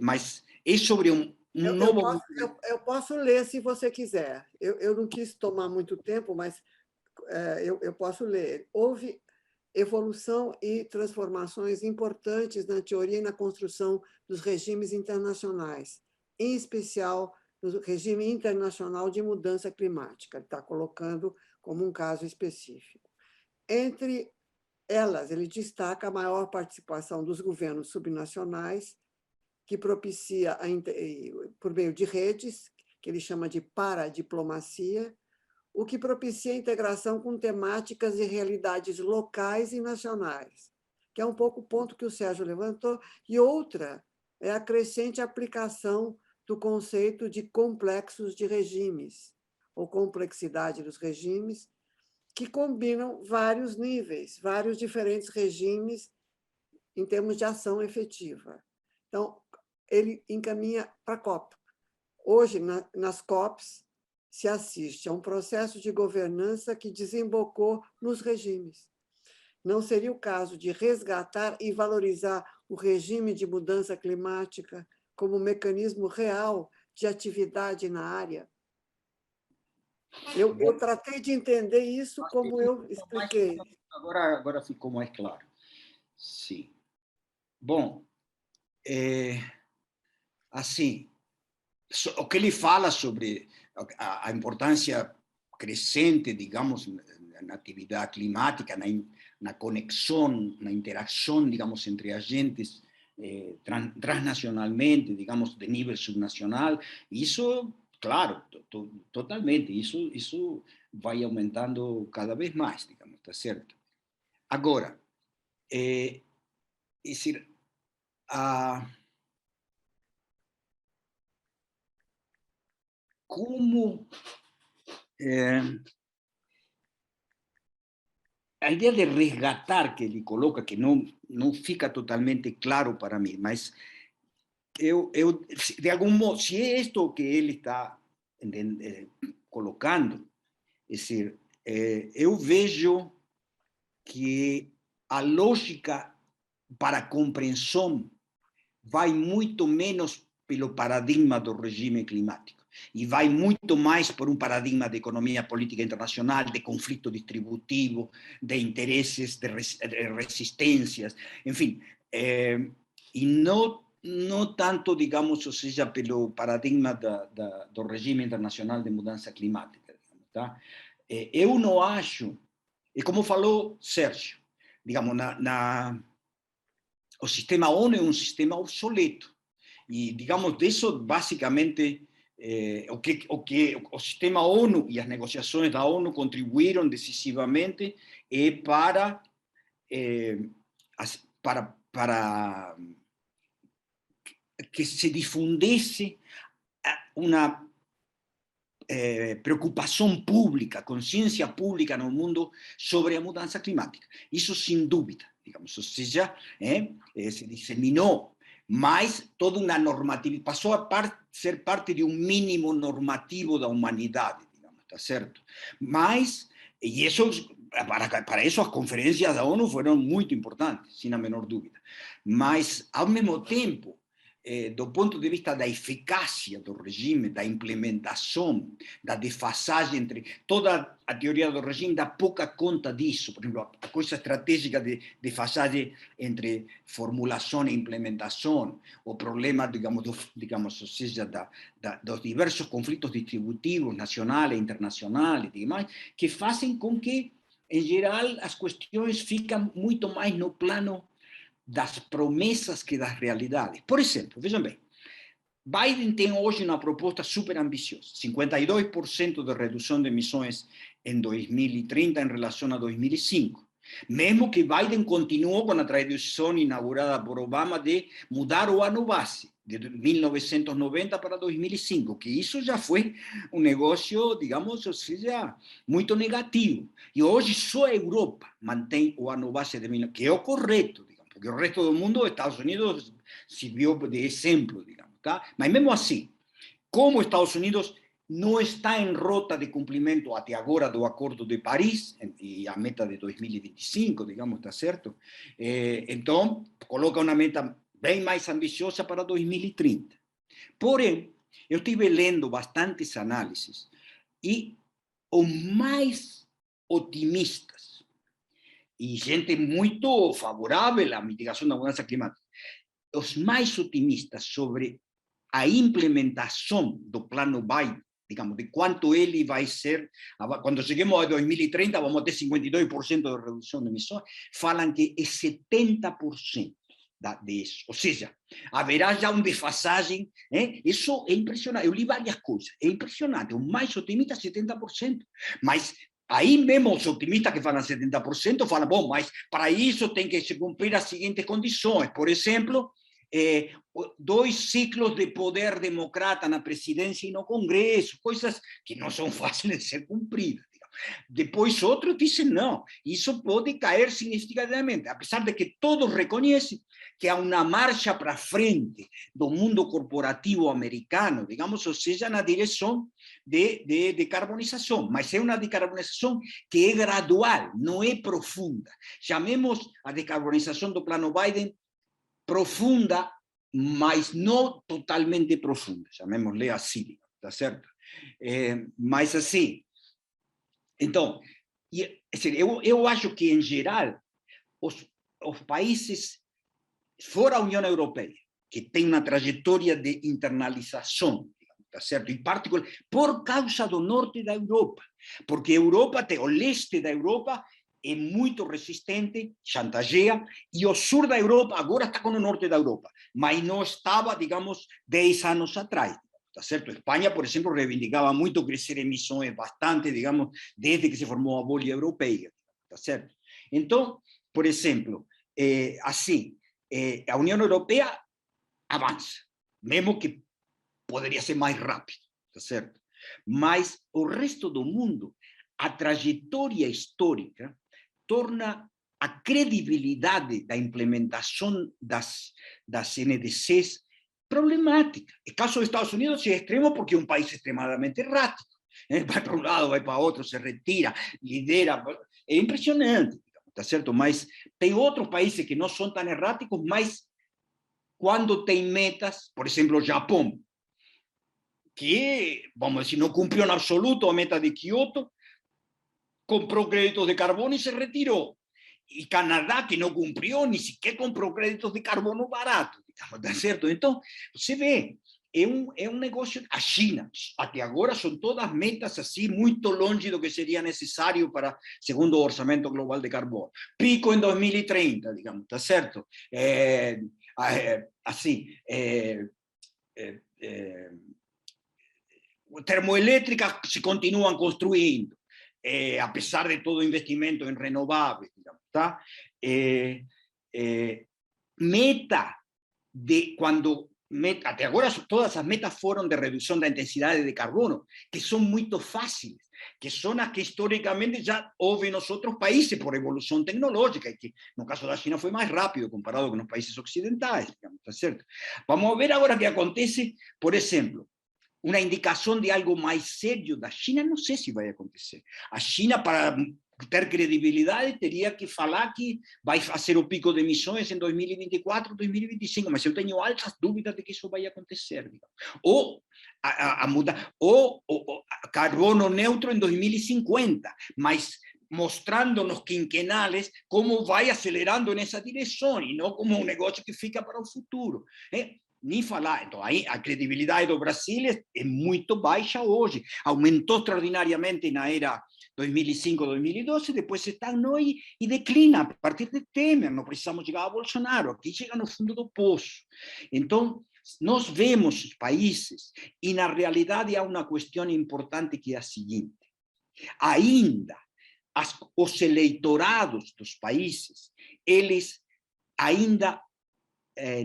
Mas é sobre um novo... Eu posso ler se você quiser. Eu não quis tomar muito tempo, mas eu posso ler. Houve evolução e transformações importantes na teoria e na construção dos regimes internacionais, em especial no regime internacional de mudança climática. Ele está colocando como um caso específico. Entre elas, ele destaca a maior participação dos governos subnacionais, que propicia, por meio de redes, que ele chama de paradiplomacia, o que propicia a integração com temáticas e realidades locais e nacionais, que é um pouco o ponto que o Sérgio levantou, e outra é a crescente aplicação do conceito de complexos de regimes, ou complexidade dos regimes, que combinam vários níveis, vários diferentes regimes em termos de ação efetiva. Então, ele encaminha para a COP. Hoje, nas COPs, se assiste a um processo de governança que desembocou nos regimes. Não seria o caso de resgatar e valorizar o regime de mudança climática como mecanismo real de atividade na área? Eu tratei de entender isso como eu expliquei. Agora ficou mais claro. Sim. Bom, assim, o que ele fala sobre a importância crescente, digamos, na atividade climática, na conexão, na interação, digamos, entre agentes transnacionalmente, digamos, de nível subnacional, isso, claro, totalmente, isso vai aumentando cada vez mais, digamos, tá certo? Agora, decir, como a ideia de resgatar que ele coloca, que não fica totalmente claro para mim, mas de algum modo, se é isto que ele está colocando, é decir, eu vejo que a lógica para a compreensão vai muito menos pelo paradigma do regime climático e vai muito mais por um paradigma de economia política internacional, de conflito distributivo, de interesses, de resistências, enfim, e não tanto, digamos, ou seja, pelo paradigma do regime internacional de mudança climática. Tá? Eu não acho, e como falou Sérgio, digamos, o sistema ONU é um sistema obsoleto. E, digamos, disso, basicamente, o sistema ONU e as negociações da ONU contribuíram decisivamente para que se difundisse uma preocupação pública, consciência pública no mundo sobre a mudança climática. Isso sem dúvida, digamos, ou seja, se disseminou, mas toda uma normatividade, passou a ser parte de um mínimo normativo da humanidade, digamos, tá certo? Mas, e isso, para isso as conferências da ONU foram muito importantes, sem a menor dúvida. Mas, ao mesmo tempo, do ponto de vista da eficácia do regime, da implementação, da defasagem entre toda a teoria do regime, dá pouca conta disso. Por exemplo, a coisa estratégica de defasagem entre formulação e implementação, o problema, digamos, ou seja, dos diversos conflitos distributivos, nacionais e internacionais e demais, que fazem com que em geral, as questões ficam muito mais no plano das promessas que das realidades. Por exemplo, vejam bem, Biden tem hoje uma proposta super ambiciosa, 52% de redução de emissões em 2030 em relação a 2005. Mesmo que Biden continuou com a tradição inaugurada por Obama de mudar o ano base, de 1990 para 2005, que isso já foi um negócio, digamos, ou seja, muito negativo. E hoje só a Europa mantém o ano base de 1990, que é o correto, digamos, porque o resto do mundo, Estados Unidos, serviu de exemplo, digamos. Tá? Mas mesmo assim, como Estados Unidos não está em rota de cumprimento até agora do Acordo de Paris, e a meta de 2025, digamos, está certo? Então, coloca uma meta bem mais ambiciosa para 2030. Porém, eu estive lendo bastantes análises, e os mais otimistas, e gente muito favorável à mitigação da mudança climática, os mais otimistas sobre a implementação do plano Biden, digamos, de quanto ele vai ser, quando cheguemos a 2030, vamos ter 52% de redução de emissões, falam que é 70% disso. Ou seja, haverá já uma defasagem. Isso é impressionante. Eu li várias coisas. É impressionante. O mais otimista, 70%. Mas aí mesmo os otimistas que falam 70% falam, bom, mas para isso tem que se cumprir as seguintes condições. Por exemplo, 2 ciclos de poder democrata na presidência e no Congresso, coisas que não são fáceis de ser cumpridas. Depois outros dizem, não, isso pode cair significativamente, apesar de que todos reconhecem que há uma marcha para frente do mundo corporativo americano, digamos, ou seja, na direção de decarbonização, mas é uma decarbonização que é gradual, não é profunda. Chamemos a decarbonização do plano Biden profunda, mas não totalmente profunda, chamémosle assim, tá certo? Mas assim, então, eu acho que, em geral, os países fora a União Europeia, que tem uma trajetória de internalização, tá certo? Em particular, por causa do norte da Europa, porque a Europa, o leste da Europa, é muito resistente, chantageia, e o sul da Europa agora está com o norte da Europa, mas não estava, digamos, 10 anos atrás. Tá certo? A Espanha, por exemplo, reivindicava muito crescer emissões bastante, digamos, desde que se formou a bolha europeia. Tá certo? Então, por exemplo, assim, a União Europeia avança, mesmo que poderia ser mais rápido, tá certo? Mas o resto do mundo, a trajetória histórica torna a credibilidade da implementação das NDCs problemática. O caso dos Estados Unidos é extremo porque é um país extremadamente errático. Vai para um lado, vai para outro, se retira, lidera. É impressionante, tá certo? Mas tem outros países que não são tão erráticos, mas quando tem metas, por exemplo, o Japão, que, vamos dizer, não cumpriu em absoluto a meta de Kyoto, comprou créditos de carbono e se retirou. E Canadá, que não cumpriu, nem sequer comprou créditos de carbono barato, tá certo? Então, você vê, é um negócio. A China, até agora, são todas metas assim, muito longe do que seria necessário para, segundo o Orçamento Global de Carbono. Pico em 2030, digamos, tá certo? Assim, termoelétricas se continuam construindo, apesar de todo o investimento em renováveis, digamos, tá? Meta de quando até agora todas as metas foram de redução da intensidade de carbono, que são muito fáceis, que são as que historicamente já houve nos outros países por evolução tecnológica, e que no caso da China foi mais rápido comparado com os países ocidentais, digamos, tá certo? Vamos ver agora o que acontece, por exemplo, uma indicação de algo mais sério da China, não sei se vai acontecer. A China, para ter credibilidade, teria que falar que vai fazer o pico de emissões em 2024, 2025, mas eu tenho altas dúvidas de que isso vai acontecer. Digamos. Ou mudar, ou carbono neutro em 2050, mas mostrando nos quinquenales como vai acelerando nessa direção, e não como um negócio que fica para o futuro. Nem falar. Então, aí a credibilidade do Brasil é muito baixa hoje. Aumentou extraordinariamente na era 2005, 2012, depois se estagnou e declina a partir de Temer. Não precisamos chegar a Bolsonaro, aqui chega no fundo do poço. Então, nós vemos os países e, na realidade, há uma questão importante que é a seguinte. Ainda os eleitorados dos países, eles ainda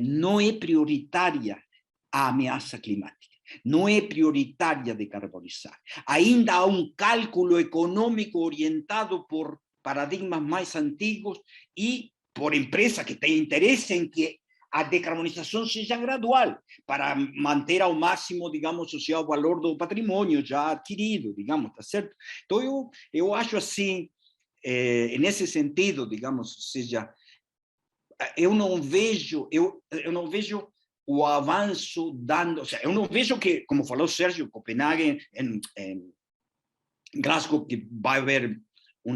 não é prioritária a ameaça climática, não é prioritária decarbonizar. Ainda há cálculo econômico orientado por paradigmas mais antigos e por empresas que têm interesse em que a decarbonização seja gradual, para manter ao máximo, digamos, o seu valor do patrimônio já adquirido, digamos, tá certo? Então, eu acho assim, nesse sentido, digamos, seja, eu não vejo o avanço dando, ou seja, eu não vejo que, como falou Sérgio, Copenhague, em Glasgow, que vai haver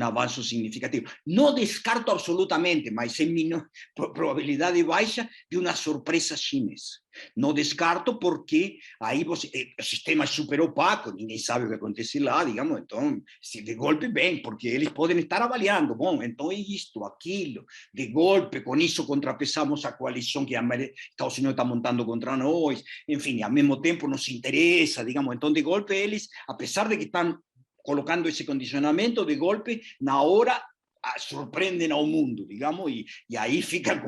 avanço significativo. Não descarto absolutamente, mas em probabilidade baixa, de uma surpresa chinesa. Não descarto porque aí o sistema é super opaco, ninguém sabe o que acontece lá, digamos, então, se de golpe bem, porque eles podem estar avaliando, bom, então é isto, aquilo, de golpe, com isso contrapesamos a coalição que Estados Unidos está montando contra nós, enfim, ao mesmo tempo nos interessa, digamos, então de golpe eles, apesar de que estão colocando esse condicionamento, de golpe, na hora, surpreendem ao mundo, digamos, e aí fica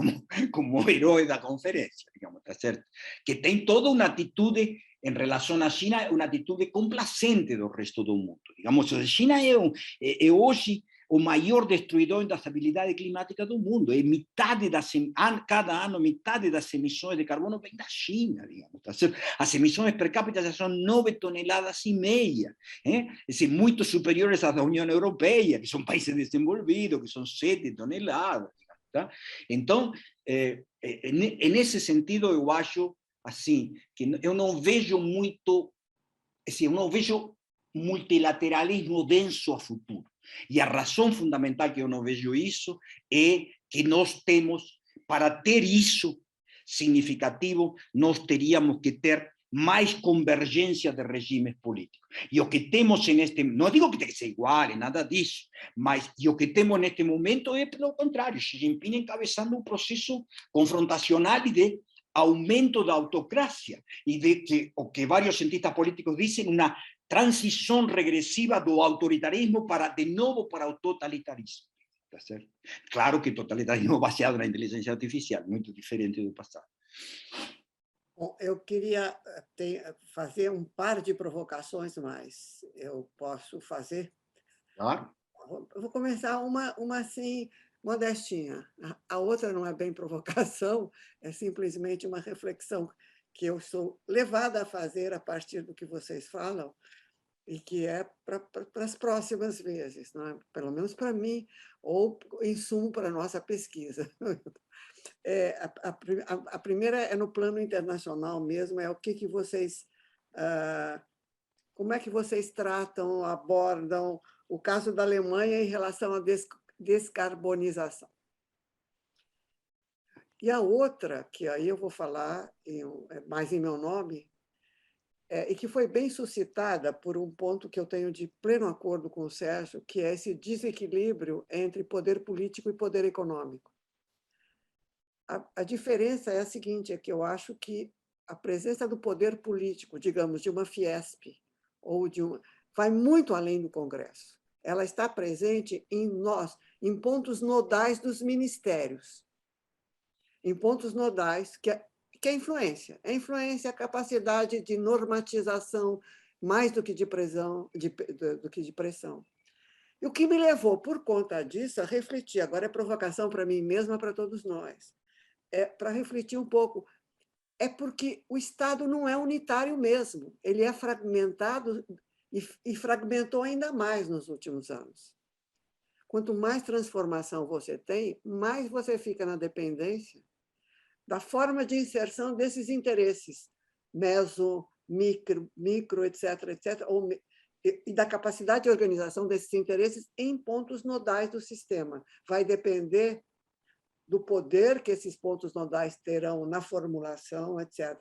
como herói da conferência, digamos, tá certo? Que tem toda uma atitude em relação à China, uma atitude complacente do resto do mundo. Digamos, a China é hoje o maior destruidor da estabilidade climática do mundo. Cada ano, metade das emissões de carbono vem da China, digamos. Tá certo? As emissões per capita já são 9,5 toneladas, muito superiores às da União Europeia, que são países desenvolvidos, que são 7 toneladas. Tá? Então, nesse sentido, eu acho assim, que eu não vejo muito, assim, eu não vejo multilateralismo denso a futuro. E a razão fundamental que eu não vejo isso é que nós temos, para ter isso significativo, nós teríamos que ter mais convergência de regimes políticos. E o que temos não digo que tem que ser igual, nada disso, mas o que temos neste momento é, pelo contrário, Xi Jinping encabeçando processo confrontacional e de aumento da autocracia, e de que, o que vários cientistas políticos dizem, uma transição regressiva do autoritarismo de novo para o totalitarismo. Tá certo? Claro que totalitarismo baseado na inteligência artificial, muito diferente do passado. Bom, eu queria fazer par de provocações mais. Eu posso fazer? Claro. Eu vou começar uma assim, modestinha. A outra não é bem provocação, é simplesmente uma reflexão que eu sou levada a fazer a partir do que vocês falam, e que é para as próximas vezes, não é? Pelo menos para mim, ou insumo para a nossa pesquisa. A primeira é no plano internacional mesmo, é o que vocês... como é que vocês tratam, abordam o caso da Alemanha em relação à descarbonização. E a outra, que aí eu vou falar mais em meu nome, e que foi bem suscitada por um ponto que eu tenho de pleno acordo com o Sérgio, que é esse desequilíbrio entre poder político e poder econômico. A diferença é a seguinte, é que eu acho que a presença do poder político, digamos, de uma Fiesp, ou vai muito além do Congresso. Ela está presente em pontos nodais dos ministérios, em pontos nodais que é influência. É influência, a capacidade de normatização, mais do que de pressão. E o que me levou, por conta disso, a refletir, agora é provocação para mim mesma, para todos nós, para refletir um pouco, é porque o Estado não é unitário mesmo, ele é fragmentado e fragmentou ainda mais nos últimos anos. Quanto mais transformação você tem, mais você fica na dependência da forma de inserção desses interesses, meso, micro, etc., e da capacidade de organização desses interesses em pontos nodais do sistema. Vai depender do poder que esses pontos nodais terão na formulação, etc.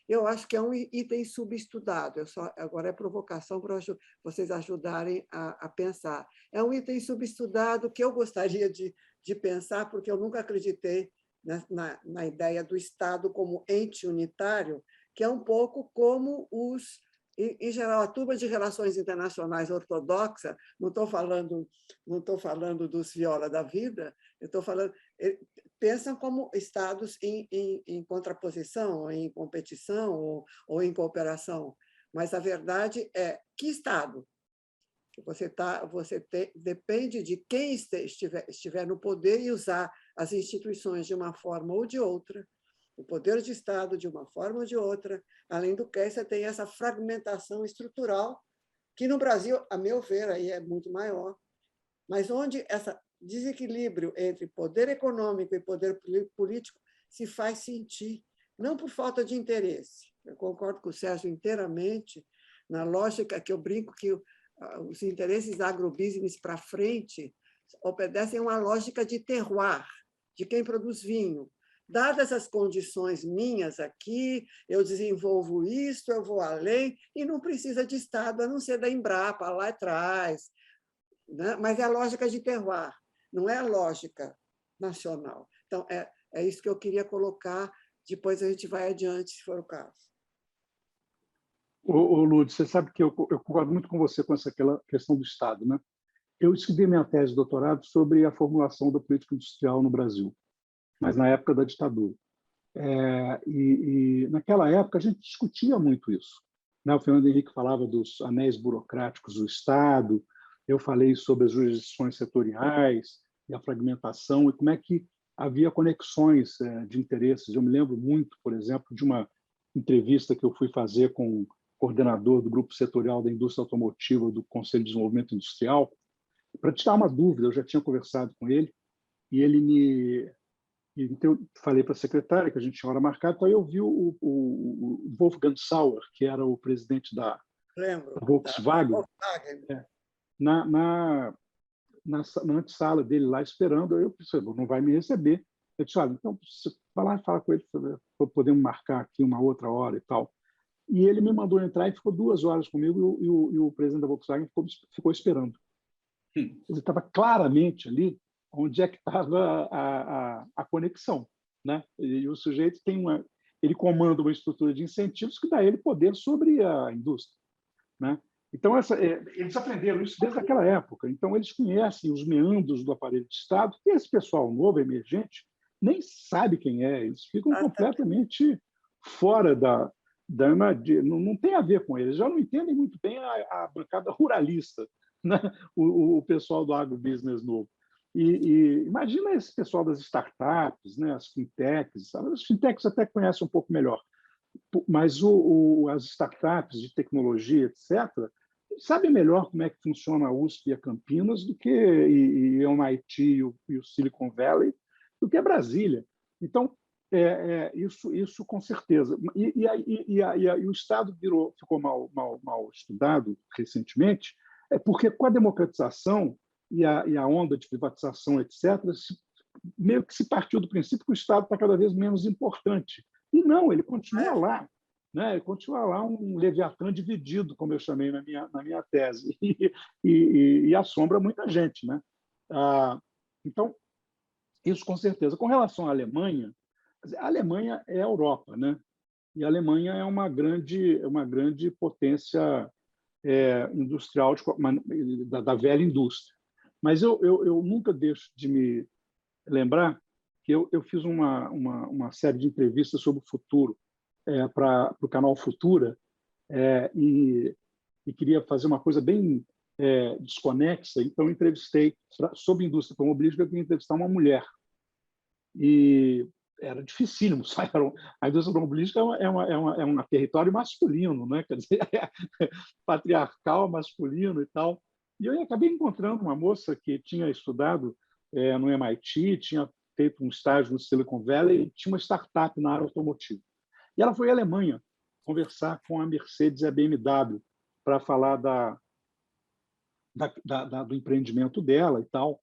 Eu acho que é um item subestudado. Agora é provocação para vocês ajudarem a pensar. É um item subestudado que eu gostaria de pensar, porque eu nunca acreditei na ideia do Estado como ente unitário, que é um pouco como em geral, a turma de relações internacionais ortodoxa, não estou falando dos Viola da vida, eu estou falando, pensam como estados em contraposição, ou em competição, ou em cooperação. Mas a verdade é que Estado? Depende de quem estiver no poder e usar as instituições de uma forma ou de outra, o poder de Estado de uma forma ou de outra. Além do que, você tem essa fragmentação estrutural, que no Brasil, a meu ver, aí é muito maior, mas onde esse desequilíbrio entre poder econômico e poder político se faz sentir, não por falta de interesse. Eu concordo com o Sérgio inteiramente, na lógica que eu brinco que os interesses agrobusiness para frente obedecem a uma lógica de terroir, de quem produz vinho. Dadas as condições minhas aqui, eu desenvolvo isto, eu vou além, e não precisa de Estado, a não ser da Embrapa, lá atrás. Né? Mas é a lógica de terroir, não é a lógica nacional. Então, é isso que eu queria colocar, depois a gente vai adiante, se for o caso. Lourdes, você sabe que eu concordo muito com você com essa questão do Estado, né? Eu escrevi minha tese de doutorado sobre a formulação da política industrial no Brasil, mas na época da ditadura. E naquela época a gente discutia muito isso, né? O Fernando Henrique falava dos anéis burocráticos do Estado, eu falei sobre as jurisdições setoriais e a fragmentação e como é que havia conexões de interesses. Eu me lembro muito, por exemplo, de uma entrevista que eu fui fazer com o coordenador do Grupo Setorial da Indústria Automotiva do Conselho de Desenvolvimento Industrial, para tirar uma dúvida. Eu já tinha conversado com ele e ele me... Então, eu falei para a secretária que a gente tinha hora marcada, então eu vi o Wolfgang Sauer, que era o presidente da Volkswagen, na antessala dele lá esperando. Eu pensei, não vai me receber. Eu disse, olha, então você vai lá e fala com ele, podemos marcar aqui uma outra hora e tal. E ele me mandou entrar e ficou 2 horas comigo e o presidente da Volkswagen ficou esperando. Ele estava claramente ali onde é que estava a conexão, né? E o sujeito ele comanda uma estrutura de incentivos que dá a ele poder sobre a indústria, né? Então eles aprenderam isso desde aquela época. Então eles conhecem os meandros do aparelho de Estado. E esse pessoal novo, emergente, nem sabe quem é. Eles ficam completamente fora não tem a ver com eles. Já não entendem muito bem a bancada ruralista, né? O pessoal do agrobusiness novo. E imagina esse pessoal das startups, né? As fintechs. As fintechs até conhecem um pouco melhor, mas as startups de tecnologia, etc., sabem melhor como é que funciona a USP e a Campinas do que o MIT e o Silicon Valley, do que a Brasília. Então, isso com certeza. E o Estado ficou mal estudado recentemente, porque com a democratização e a onda de privatização, etc., meio que se partiu do princípio que o Estado está cada vez menos importante. E não, ele continua lá. Né? Ele continua lá um Leviatã dividido, como eu chamei na minha tese, e assombra muita gente. Né? Então, isso com certeza. Com relação à Alemanha, a Alemanha é a Europa, né? E a Alemanha é uma grande potência industrial da velha indústria. Mas eu nunca deixo de me lembrar que eu fiz uma série de entrevistas sobre o futuro para o canal Futura e queria fazer uma coisa bem desconexa. Então, entrevistei, sobre indústria automobilística, eu queria entrevistar uma mulher. E era dificílimo. A indústria automobilística é um território masculino, né? Quer dizer, patriarcal, masculino e tal. E eu acabei encontrando uma moça que tinha estudado no MIT, tinha feito um estágio no Silicon Valley e tinha uma startup na área automotiva. E ela foi à Alemanha conversar com a Mercedes e a BMW para falar do empreendimento dela e tal.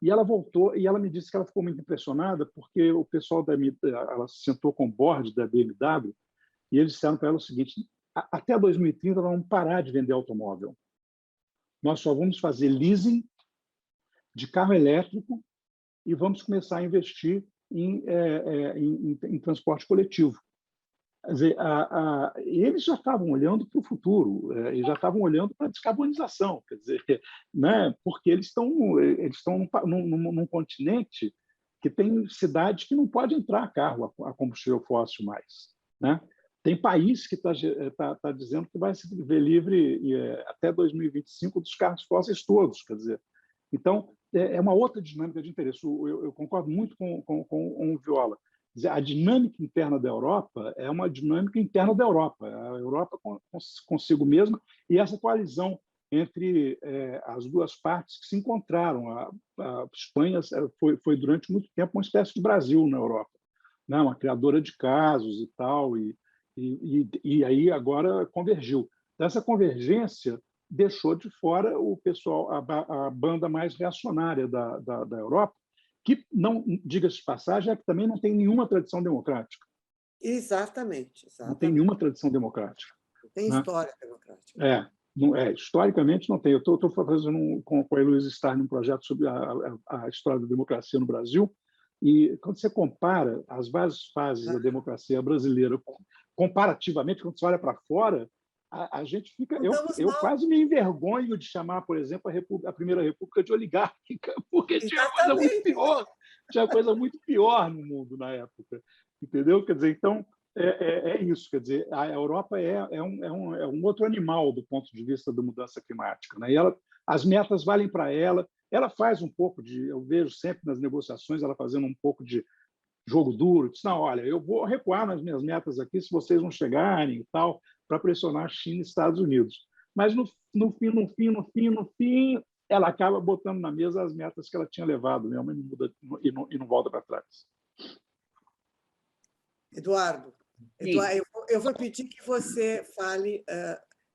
E ela voltou e ela me disse que ela ficou muito impressionada porque o pessoal ela se sentou com o board da BMW e eles disseram para ela o seguinte: até 2030 nós vamos parar de vender automóvel. Nós só vamos fazer leasing de carro elétrico e vamos começar a investir em transporte coletivo. Quer dizer, eles já estavam olhando para o futuro, e já estavam olhando para a descarbonização, quer dizer, né? Porque eles estão num continente que tem cidades que não pode entrar carro a combustível fóssil mais, né? Tem país que está dizendo que vai se ver livre até 2025 dos carros fósseis todos, quer dizer. Então, é uma outra dinâmica de interesse. Eu concordo muito com o Viola. A dinâmica interna da Europa é uma dinâmica interna da Europa, a Europa consigo mesma, e essa coalizão entre as duas partes que se encontraram. A Espanha foi durante muito tempo uma espécie de Brasil na Europa, né? Uma criadora de casos e tal, e aí agora convergiu. Essa convergência deixou de fora o pessoal, a banda mais reacionária da Europa, que, não, diga-se de passagem, é que também não tem nenhuma tradição democrática. Exatamente. Não tem nenhuma tradição democrática. Não tem, né? História democrática. Historicamente não tem. Eu estou fazendo com a Heloísa Starr um projeto sobre a história da democracia no Brasil, e quando você compara as várias fases da democracia brasileira, comparativamente, quando você olha para fora, a gente fica... Eu quase me envergonho de chamar, por exemplo, a Primeira República de oligárquica, porque tinha coisa muito pior. Tinha coisa muito pior no mundo na época. Entendeu? Quer dizer, então, é isso. Quer dizer, a Europa é um outro animal do ponto de vista da mudança climática, né? E as metas valem para ela. Ela faz um pouco de... Eu vejo sempre nas negociações ela fazendo um pouco de jogo duro. Diz, não, olha, eu vou recuar nas minhas metas aqui se vocês não chegarem e tal, para pressionar a China e Estados Unidos. Mas, no fim, ela acaba botando na mesa as metas que ela tinha levado mesmo, e não volta para trás. Eduardo, eu vou pedir que você fale,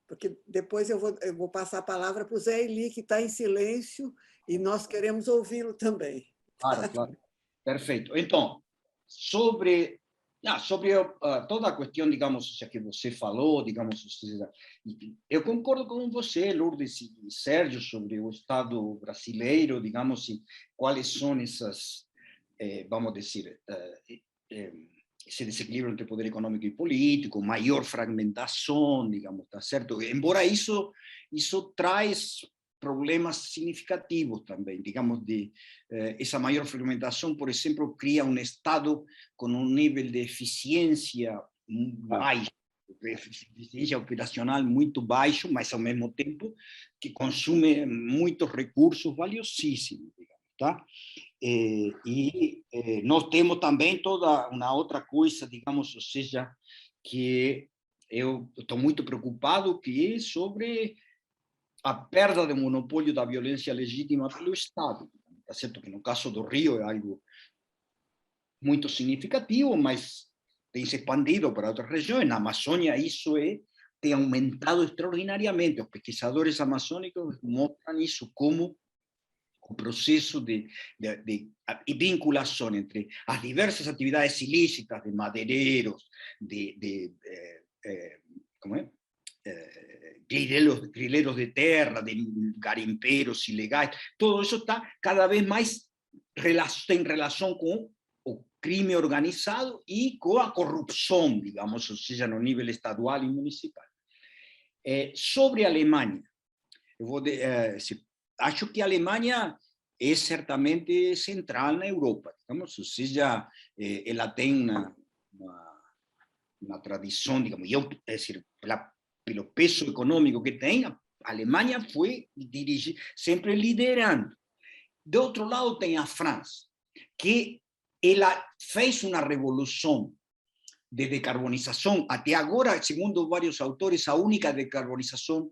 porque depois eu vou passar a palavra para o Zé Eli, que está em silêncio, e nós queremos ouvi-lo também. Claro. Perfeito. Então, sobre toda a questão, digamos, que você falou, digamos, eu concordo com você, Lourdes e Sérgio, sobre o Estado brasileiro, digamos, e quais são essas, vamos dizer, esse desequilíbrio entre poder econômico e político, maior fragmentação, digamos, tá certo? Embora isso traz problemas significativos também, digamos, essa maior fragmentação, por exemplo, cria um Estado com um nível de eficiência baixo, eficiência operacional muito baixo, mas ao mesmo tempo que consome muitos recursos valiosíssimos, digamos, tá? Nós temos também toda uma outra coisa, digamos, ou seja, que eu estou muito preocupado, que é sobre a perda do monopólio da violência legítima pelo Estado. Tá certo que no caso do Rio é algo muito significativo, mas tem se expandido para outras regiões. Na Amazônia isso tem aumentado extraordinariamente. Os pesquisadores amazônicos mostram isso como o processo de vinculação entre as diversas atividades ilícitas de madeireiros, grileiros de terra, de garimpeiros ilegais, todo isso está cada vez mais em relação com o crime organizado e com a corrupção, digamos, ou seja, no nível estadual e municipal. Sobre a Alemanha, acho que a Alemanha é certamente central na Europa, digamos, ou seja, ela tem uma tradição, digamos, é decir, pelo peso econômico que tem, a Alemanha foi sempre liderando. Do outro lado tem a França, que ela fez uma revolução de decarbonização. Até agora, segundo vários autores, a única decarbonização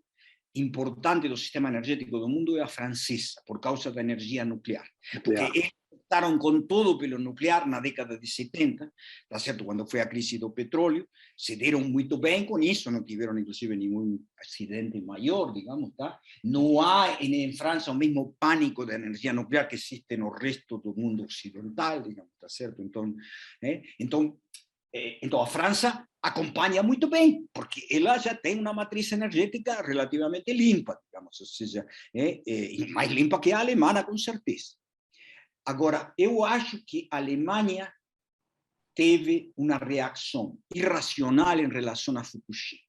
importante do sistema energético do mundo é a francesa, por causa da energia nuclear. Porque eles apostaram com todo pelo nuclear na década de 70, tá certo? Quando foi a crise do petróleo, se deram muito bem com isso, não tiveram inclusive nenhum acidente maior, digamos, tá? Não há em França o mesmo pânico da energia nuclear que existe no resto do mundo ocidental, digamos, tá certo? Então a França acompanha muito bem, porque ela já tem uma matriz energética relativamente limpa, digamos, ou seja, mais limpa que a alemã, com certeza. Agora, eu acho que a Alemanha teve uma reação irracional em relação a Fukushima,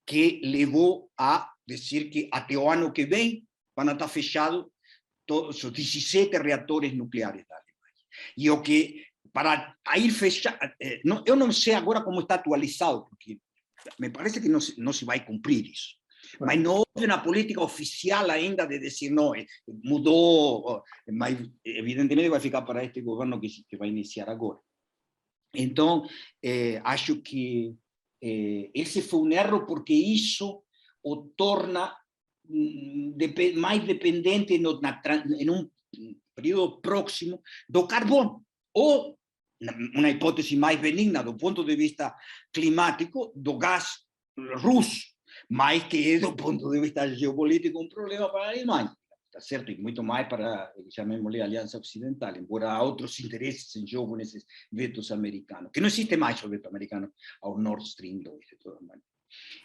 que levou a dizer que até o ano que vem vão estar fechados todos os 17 reatores nucleares da Alemanha. E o que para ir fechar, eu não sei agora como está atualizado, porque me parece que não se vai cumprir isso. Mas não houve uma política oficial ainda de dizer, não, mudou, mas evidentemente vai ficar para este governo que vai iniciar agora. Então, acho que esse foi um erro, porque isso o torna mais dependente em um período próximo do carbono, ou, uma hipótese mais benigna do ponto de vista climático, do gás russo, mas que é, do ponto de vista geopolítico, um problema para a Alemanha, tá certo? E muito mais para, chamemos-lhe, a Aliança Ocidental, embora há outros interesses em jogo nesses vetos americanos, que não existe mais o veto americano ao Nord Stream 2, de toda maneira.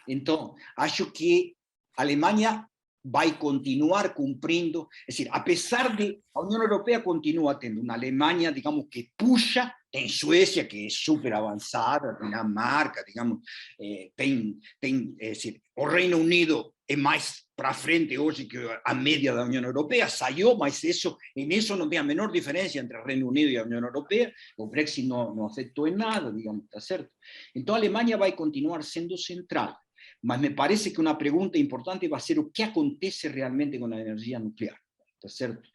Então, acho que a Alemanha vai continuar cumprindo, es decir, a pesar de la Unión Europea continúa teniendo una Alemania, digamos, que puxa, tem Suecia, que es súper avanzada, Dinamarca, digamos, es decir, o Reino Unido é mais para frente hoje que a média da União Europeia, saiu, mas nisso não tem a menor diferença entre o Reino Unido e a União Europeia, o Brexit não afetou em nada, digamos, está certo? Então a Alemanha vai continuar sendo central. Mas me parece que uma pergunta importante vai ser o que acontece realmente com a energia nuclear, tá certo?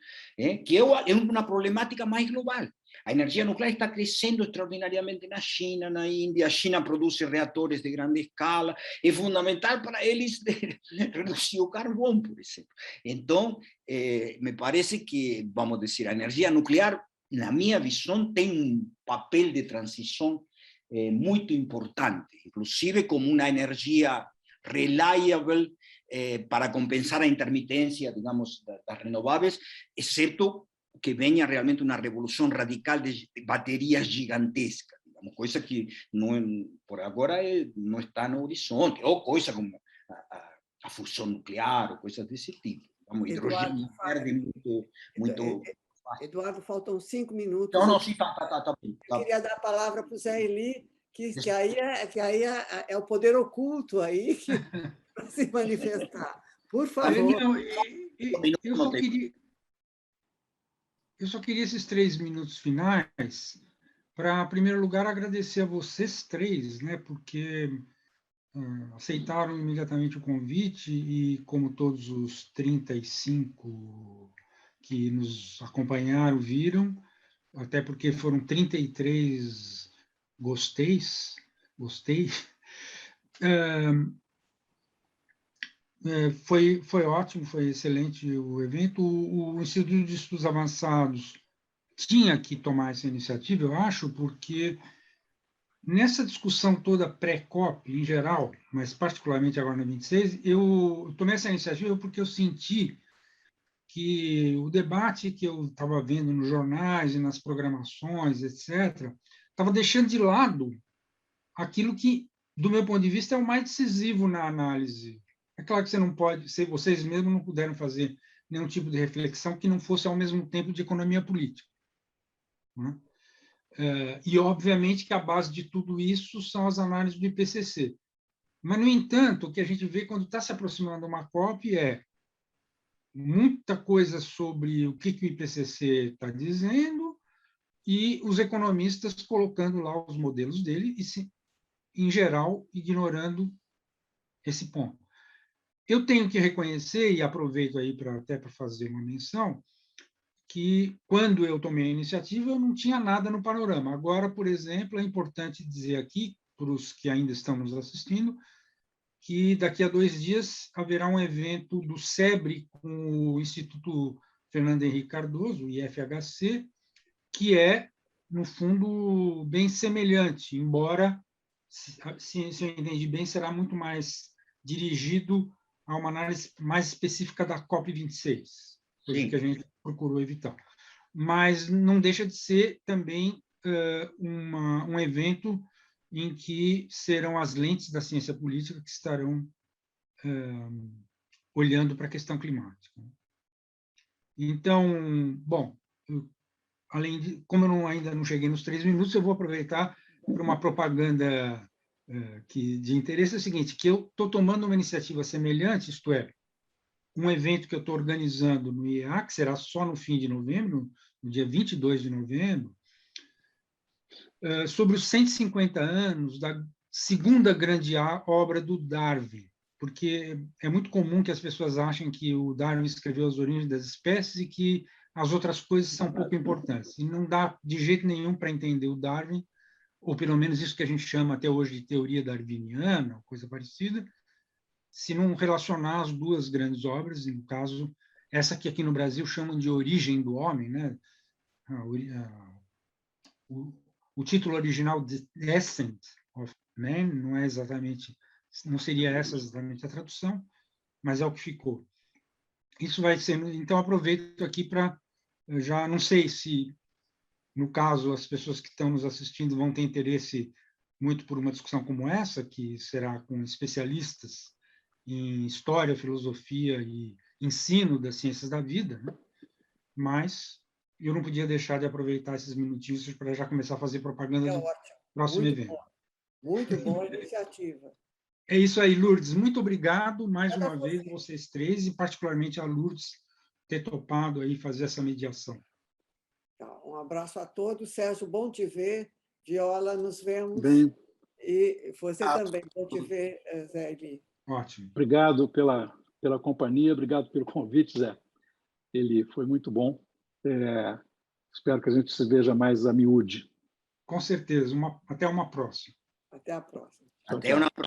Que é uma problemática mais global. A energia nuclear está crescendo extraordinariamente na China, na Índia. A China produz reatores de grande escala. É fundamental para eles reduzir o carbono, por exemplo. Então, me parece que, vamos dizer, a energia nuclear, na minha visão, tem um papel de transição muito importante, inclusive como uma energia reliable para compensar a intermitência, digamos, das renováveis, exceto que venha realmente uma revolução radical de baterias gigantescas, digamos, coisa que por agora não está no horizonte, ou coisa como a fusão nuclear, ou coisas desse tipo. Vamos, hidrogênio verde muito... Eduardo, faltam 5 minutos. Não, sim, tá. Eu queria dar a palavra para o Zé Eli, que aí é o poder oculto aí para se manifestar. Por favor. Eu só queria esses 3 minutos finais para, em primeiro lugar, agradecer a vocês 3, né, porque aceitaram imediatamente o convite e, como todos os 35 que nos acompanharam viram, até porque foram 33 gostei, foi ótimo, foi excelente o evento. O Instituto de Estudos Avançados tinha que tomar essa iniciativa, eu acho, porque nessa discussão toda pré-COP, em geral, mas particularmente agora na 26, eu tomei essa iniciativa porque eu senti que o debate que eu estava vendo nos jornais e nas programações, etc., estava deixando de lado aquilo que, do meu ponto de vista, é o mais decisivo na análise. É claro que você não pode, vocês mesmos não puderam fazer nenhum tipo de reflexão que não fosse ao mesmo tempo de economia política, né? E, obviamente, que a base de tudo isso são as análises do IPCC. Mas, no entanto, o que a gente vê quando está se aproximando uma COP é muita coisa sobre o que o IPCC está dizendo e os economistas colocando lá os modelos dele e, em geral, ignorando esse ponto. Eu tenho que reconhecer, e aproveito aí até para fazer uma menção, que quando eu tomei a iniciativa, eu não tinha nada no panorama. Agora, por exemplo, é importante dizer aqui, para os que ainda estão nos assistindo, que daqui a 2 dias haverá um evento do SEBRE com o Instituto Fernando Henrique Cardoso, o IFHC, que é, no fundo, bem semelhante, embora, se eu entendi bem, será muito mais dirigido a uma análise mais específica da COP26, coisa Sim. que a gente procurou evitar. Mas não deixa de ser também um evento em que serão as lentes da ciência política que estarão olhando para a questão climática. Então, bom, além de, como eu ainda não cheguei nos 3 minutos, eu vou aproveitar para uma propaganda de interesse, é o seguinte, que eu estou tomando uma iniciativa semelhante, isto é, um evento que eu estou organizando no IEA, que será só no fim de novembro, no dia 22 de novembro, sobre os 150 anos da segunda grande obra do Darwin, porque é muito comum que as pessoas achem que o Darwin escreveu As Origens das Espécies e que as outras coisas são pouco importantes. E não dá de jeito nenhum para entender o Darwin, ou pelo menos isso que a gente chama até hoje de teoria darwiniana, coisa parecida, se não relacionar as duas grandes obras, no caso, essa que aqui no Brasil chamam de Origem do Homem, né? O título original, The Descent of Man, não é exatamente, não seria essa exatamente a tradução, mas é o que ficou. Isso vai ser, então aproveito aqui para, já não sei se, no caso, as pessoas que estão nos assistindo vão ter interesse muito por uma discussão como essa, que será com especialistas em história, filosofia e ensino das ciências da vida, né? Mas eu não podia deixar de aproveitar esses minutinhos para já começar a fazer propaganda do próximo muito evento. Muito boa iniciativa. É isso aí, Lourdes. Muito obrigado mais uma vez a vocês três, e particularmente a Lourdes ter topado aí fazer essa mediação. Um abraço a todos. Sérgio, bom te ver. Viola, nos vemos. Bem, E você também, bom te ver, Zé Eli. Ótimo. obrigado pela companhia, obrigado pelo convite, Zé. Ele foi muito bom. Espero que a gente se veja mais a miúde. Com certeza. Até uma próxima. Até a próxima. Até una próxima.